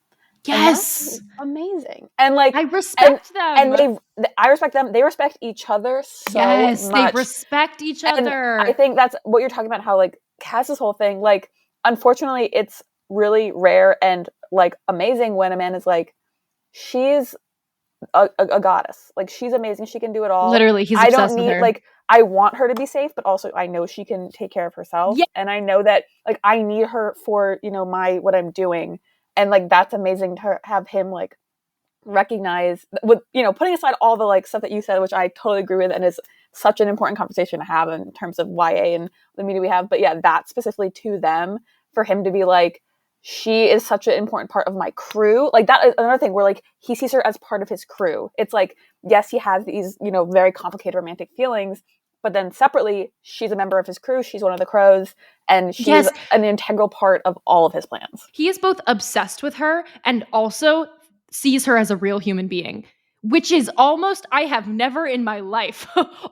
Yes. Amazing. And like, I respect them. And I respect them. They respect each other so yes, much. They respect each other. I think that's what you're talking about, how like Kaz's whole thing, like, unfortunately it's really rare and like amazing when a man is like, she's a goddess. Like, she's amazing. She can do it all. Literally, he's obsessed I don't need with her. Like, I want her to be safe, but also I know she can take care of herself. Yeah. And I know that like I need her for, you know, what I'm doing. And like, that's amazing to have him like recognize with, you know, putting aside all the like stuff that you said, which I totally agree with and is such an important conversation to have in terms of YA and the media we have. But yeah, that specifically to them, for him to be like, she is such an important part of my crew. Like that is another thing where like he sees her as part of his crew. It's like, yes, he has these, you know, very complicated romantic feelings, but then separately, she's a member of his crew. She's one of the crows, and she's Yes. an integral part of all of his plans. He is both obsessed with her and also sees her as a real human being, which is almost, I have never in my life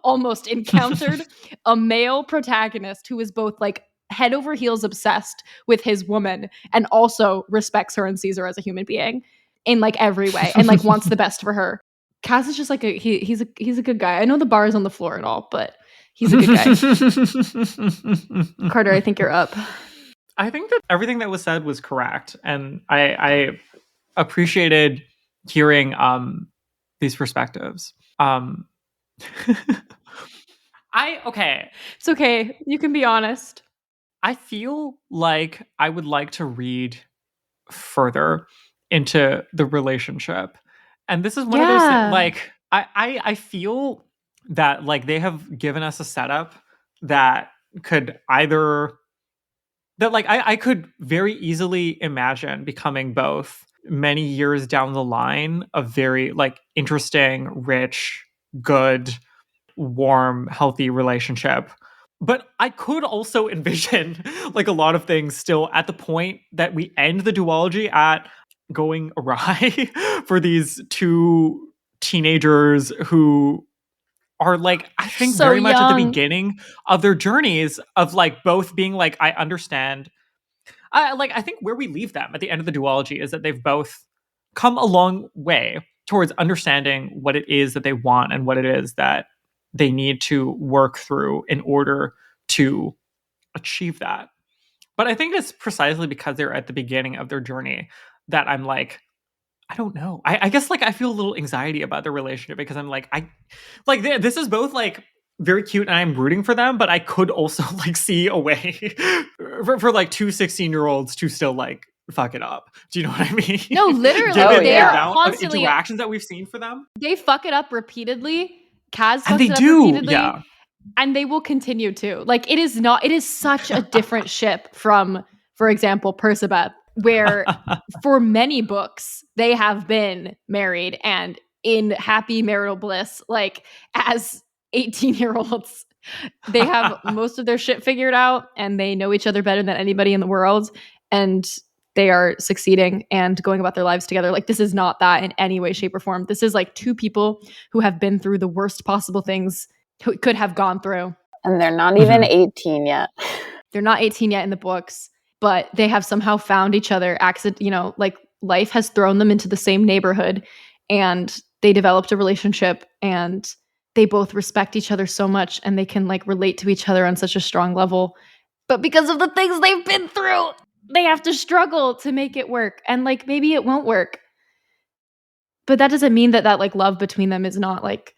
almost encountered a male protagonist who is both like head over heels obsessed with his woman and also respects her and sees her as a human being in like every way and like wants the best for her. Kaz is just like he's a good guy. I know the bar is on the floor and all, but he's a good guy. Carter, I think you're up. I think that everything that was said was correct, and I appreciated hearing these perspectives. It's okay. You can be honest. I feel like I would like to read further into the relationship. And this is one of those like I feel that like they have given us a setup that could either that like I could very easily imagine becoming both many years down the line a very like interesting, rich, good, warm, healthy relationship. But I could also envision like a lot of things still at the point that we end the duology at going awry for these two teenagers who are like, I think So very much at the young. beginning of their journeys of like both being like, I understand. I think where we leave them at the end of the duology is that they've both come a long way towards understanding what it is that they want and what it is that they need to work through in order to achieve that. But I think it's precisely because they're at the beginning of their journey that I'm like, I don't know. I guess like I feel a little anxiety about their relationship because I'm like, this is both like very cute and I'm rooting for them, but I could also like see a way for like two 16-year-olds to still like fuck it up. Do you know what I mean? No, literally. Given They the are amount constantly of interactions that we've seen for them. They fuck it up repeatedly. Kaz fucks And they it up do, repeatedly. yeah. And they will continue to. Like it is such a different ship from, for example, Persebeth, where for many books they have been married and in happy marital bliss, like as 18-year-olds. They have most of their shit figured out and they know each other better than anybody in the world. And they are succeeding and going about their lives together. Like this is not that in any way, shape, or form. This is like two people who have been through the worst possible things who could have gone through. And they're not even 18 yet. They're not 18 yet in the books, but they have somehow found each other. Like life has thrown them into the same neighborhood and they developed a relationship and they both respect each other so much and they can like relate to each other on such a strong level. But because of the things they've been through, they have to struggle to make it work. And like maybe it won't work. But that doesn't mean that like love between them is not like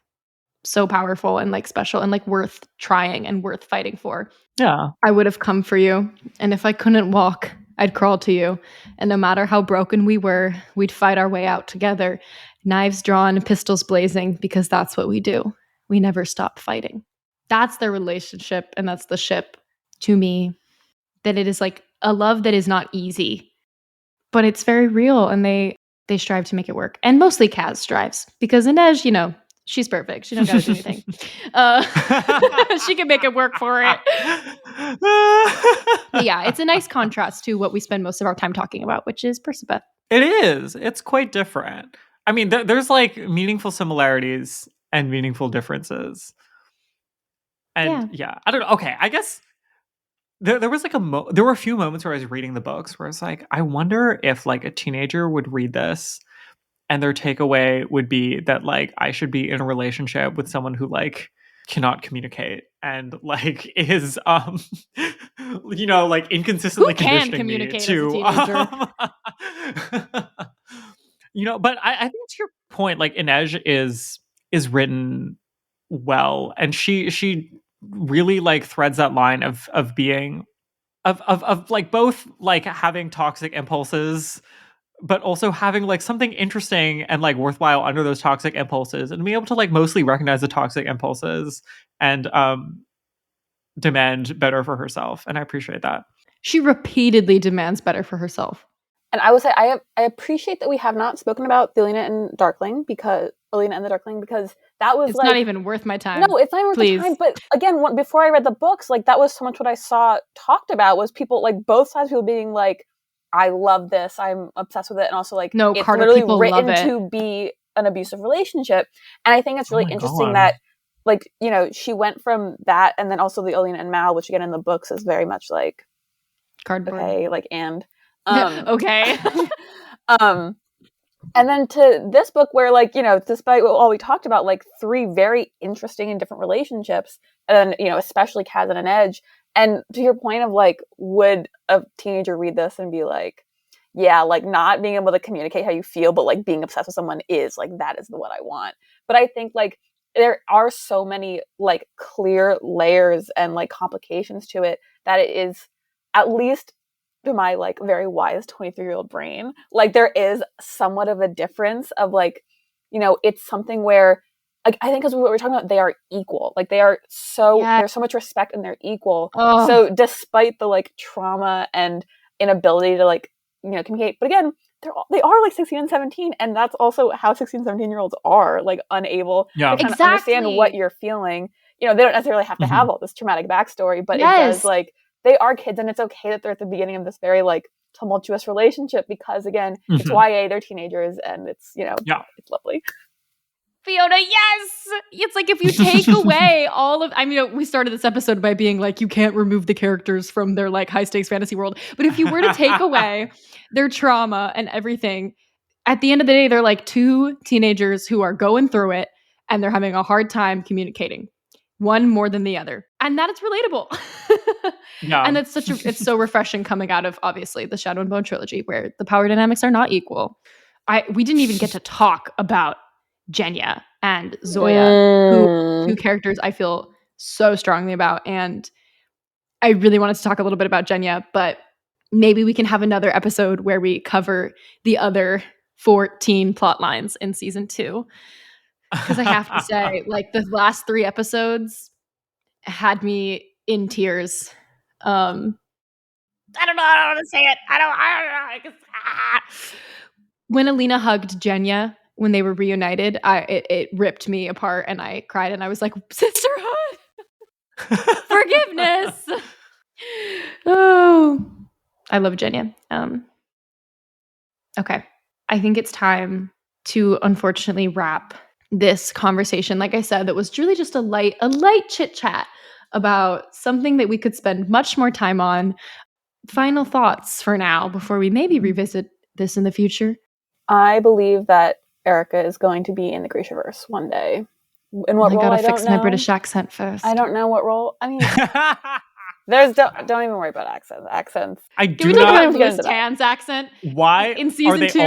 so powerful and like special and like worth trying and worth fighting for. Yeah. I would have come for you. And if I couldn't walk, I'd crawl to you. And no matter how broken we were, we'd fight our way out together. Knives drawn, pistols blazing, because that's what we do. We never stop fighting. That's their relationship. And that's the ship to me. That it is like a love that is not easy, but it's very real. And they strive to make it work. And mostly Kaz strives because Inej, you know, she's perfect. She don't gotta do anything. She can make it work for it. Yeah, it's a nice contrast to what we spend most of our time talking about, which is Persebeth. It is. It's quite different. I mean, there's like meaningful similarities and meaningful differences. And yeah I don't know. Okay, I guess there was like there were a few moments where I was reading the books where I was like, I wonder if like a teenager would read this and their takeaway would be that like I should be in a relationship with someone who like cannot communicate and like is you know like inconsistently who can conditioning communicate me to as a teenager? you know, but I think to your point, like Inej is written well and she really like threads that line of being of like both like having toxic impulses but also having like something interesting and like worthwhile under those toxic impulses, and being able to like mostly recognize the toxic impulses and demand better for herself. And I appreciate that. She repeatedly demands better for herself. And I would say I appreciate that we have not spoken about the Alina and the Darkling because that was It's like not even worth my time. No, it's not even worth the time. But again, before I read the books, like that was so much what I saw talked about was people like both sides of people being like, I love this, I'm obsessed with it, and also like no, it's Carter, literally people written love it. to be an abusive relationship. And I think it's really interesting that like, you know, she went from that, and then also the Alina and Mal, which again in the books is very much like cardboard. Okay, like and okay. And then to this book where, like, you know, despite all we talked about, like, 3 very interesting and different relationships, and then, you know, especially Kaz and Edge. And to your point of, like, would a teenager read this and be like, yeah, like, not being able to communicate how you feel, but, like, being obsessed with someone is, like, that is what I want. But I think, like, there are so many, like, clear layers and, like, complications to it that it is, at least to my like very wise 23-year-old brain, like there is somewhat of a difference of like, you know, it's something where like I think as what we're talking about, they are equal. Like they are so there's so much respect and they're equal. Oh. So despite the like trauma and inability to like, you know, communicate, but again, they are like 16 and 17, and that's also how 16, 17-year-olds are, like unable to kind of understand what you're feeling. You know, they don't necessarily have to have all this traumatic backstory, but it does like they are kids, and it's okay that they're at the beginning of this very like tumultuous relationship because again, it's YA, they're teenagers, and it's, you know, it's lovely. Fiona, yes! It's like if you take away all of, I mean, we started this episode by being like, you can't remove the characters from their like high stakes fantasy world. But if you were to take away their trauma and everything, at the end of the day, they're like 2 teenagers who are going through it and they're having a hard time communicating. One more than the other. And that is relatable. And that's it's so refreshing coming out of obviously the Shadow and Bone trilogy where the power dynamics are not equal. We didn't even get to talk about Genya and Zoya, who 2 characters I feel so strongly about. And I really wanted to talk a little bit about Genya, but maybe we can have another episode where we cover the other 14 plot lines in season 2. Because I have to say, like the last 3 episodes had me in tears. I don't know. I don't want to say it. I don't know. When Alina hugged Genya when they were reunited, it ripped me apart, and I cried, and I was like, sisterhood, forgiveness. Oh, I love Genya. Okay, I think it's time to unfortunately wrap this conversation. Like I said, that was truly just a light chit chat about something that we could spend much more time on. Final thoughts for now before we maybe revisit this in the future. I believe that Erica is going to be in the Grishaverse one day. In what role? I gotta fix my British accent first. I don't know what role. I mean, don't even worry about accents. I do not talk about Louis Tan's accent. Why in season 2?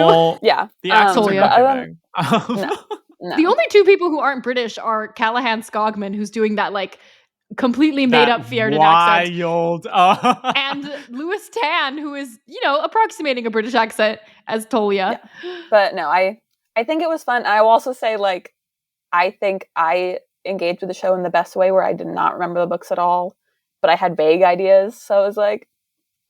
Yeah, the accents are no. The only 2 people who aren't British are Callahan Skogman, who's doing that like completely made up Fiona accent, and Louis Tan, who is, you know, approximating a British accent as Tolia. Yeah. But no, I think it was fun. I will also say, like, I think I engaged with the show in the best way, where I did not remember the books at all, but I had vague ideas. So it was like,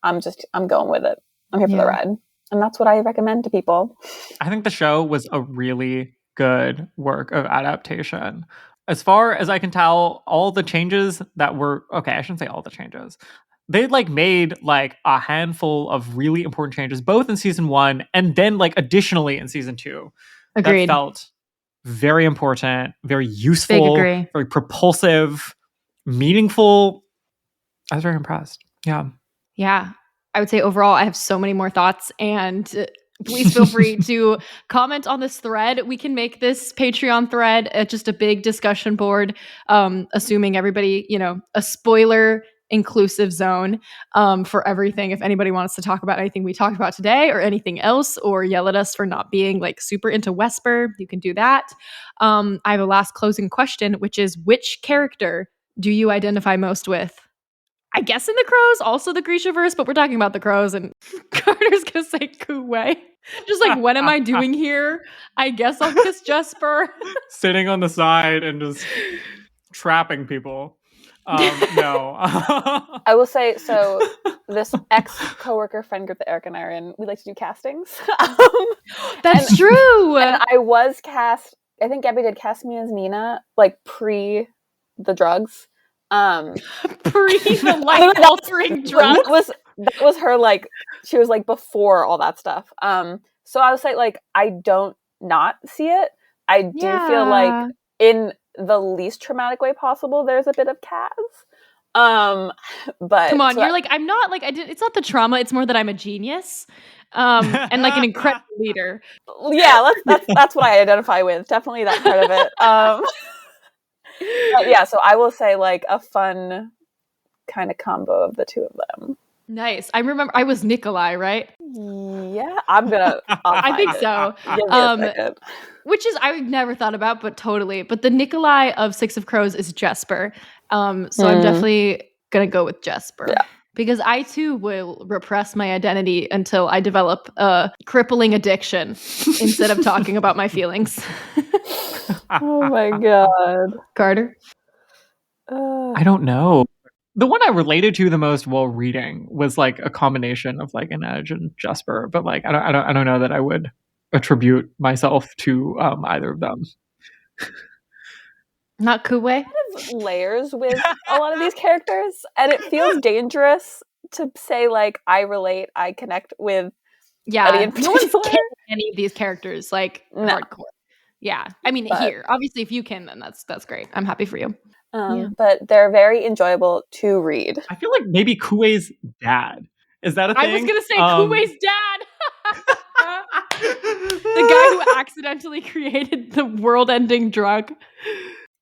I'm going with it. I'm here for the ride. And that's what I recommend to people. I think the show was a really good work of adaptation. As far as I can tell, all the changes that were, okay, I shouldn't say all the changes. They like made like a handful of really important changes, both in season 1 and then like additionally in season 2. Agreed. That felt very important, very useful, very propulsive, meaningful. I was very impressed. Yeah. Yeah. I would say overall, I have so many more thoughts, and please feel free to comment on this thread. We can make this Patreon thread just a big discussion board, assuming everybody, you know, a spoiler inclusive zone for everything. If anybody wants to talk about anything we talked about today or anything else, or yell at us for not being like super into Wesper, you can do that. I have a last closing question, which is, which character do you identify most with? I guess in the Crows, also the Grishaverse, but we're talking about the Crows, and Carter's gonna say Kuwei. Just like, what am I doing here? I guess I'll kiss Jesper. Sitting on the side and just trapping people. No. I will say, so this ex-coworker friend group that Eric and I are in, we like to do castings. That's true. And I was cast, I think Gabby did cast me as Nina, like pre the drugs. Pre the life-altering drugs. That was her, like, she was like before all that stuff. So I was like I don't not see it. I do feel like in the least traumatic way possible, there's a bit of Kaz. But come on, so you're like, I'm not like, it's not the trauma, it's more that I'm a genius. And like an incredible leader. Yeah, that's what I identify with. Definitely that part of it. But yeah, so I will say like a fun kind of combo of the two of them. Nice. I remember I was Nikolai, right? Yeah, I think so. Which is I've never thought about, but totally. But the Nikolai of Six of Crows is Jesper. So I'm definitely gonna go with Jesper. Yeah. Because I too will repress my identity until I develop a crippling addiction instead of talking about my feelings. Oh my god. Carter? I don't know. The one I related to the most while reading was like a combination of like Inej and Jesper, but like I don't know that I would attribute myself to either of them. Not Kuwei? Layers with a lot of these characters, and it feels dangerous to say like I relate, I connect with. Yeah, no one's killing any of these characters like hardcore. Yeah, I mean here, obviously, if you can, then that's great. I'm happy for you. But they're very enjoyable to read. I feel like maybe Kuwei's dad. Is that a thing? I was gonna say Kuwei's dad. The guy who accidentally created the world-ending drug.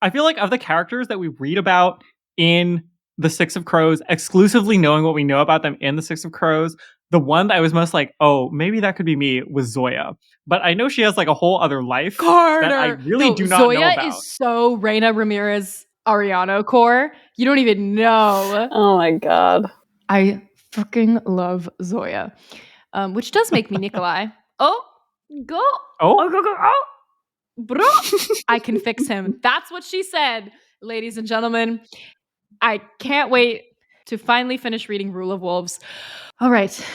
I feel like of the characters that we read about in the Six of Crows, exclusively knowing what we know about them in the Six of Crows, the one that I was most like, oh, maybe that could be me, was Zoya. But I know she has like a whole other life Carter. that I really do not Zoya know about. Is so Reina Ramirez Arellano core. You don't even know. Oh my god. I freaking love Zoya. Which does make me Nikolai. Go. Bro. I can fix him. That's what she said, ladies and gentlemen. I can't wait to finally finish reading Rule of Wolves. All right.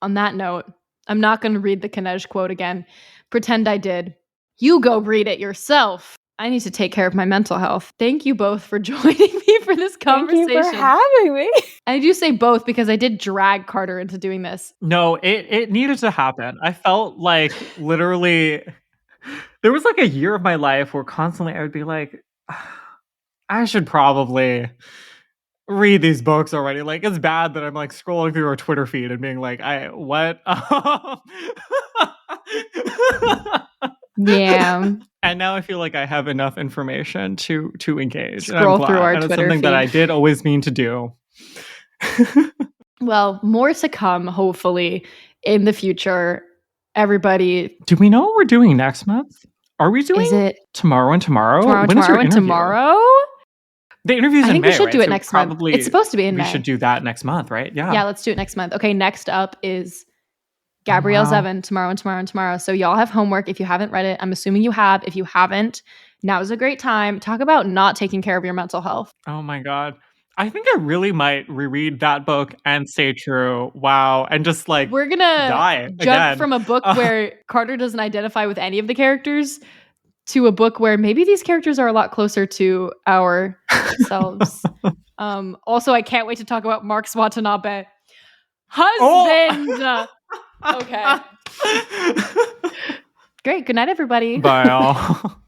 On that note, I'm not going to read the Kinej quote again. Pretend I did. You go read it yourself. I need to take care of my mental health. Thank you both for joining me for this conversation. Thank you for having me. I do say both because I did drag Carter into doing this. No, it needed to happen. I felt like literally there was like a year of my life where constantly I would be like, I should probably read these books already. Like, it's bad that I'm like scrolling through our Twitter feed and being like, what? Yeah. And now I feel like I have enough information to engage. Scroll through our and Twitter it's something feed. that I did always mean to do. Well, more to come, hopefully, in the future. Everybody. Do we know what we're doing next month? Are we doing it tomorrow and tomorrow? Tomorrow and tomorrow? The interview's in May, I think we should do it next month. It's supposed to be in May. We should do that next month, right? Yeah. Yeah, let's do it next month. Okay, next up is Gabrielle Zevin, tomorrow and tomorrow and tomorrow. So y'all have homework if you haven't read it. I'm assuming you have. If you haven't, now is a great time. Talk about not taking care of your mental health. Oh my God. I think I really might reread that book and Stay True. Wow. And just like we're going to jump again. From a book where Carter doesn't identify with any of the characters to a book where maybe these characters are a lot closer to ourselves. Also, I can't wait to talk about Mark Watanabe. Husband! Okay. Great. Good night, everybody. Bye, all.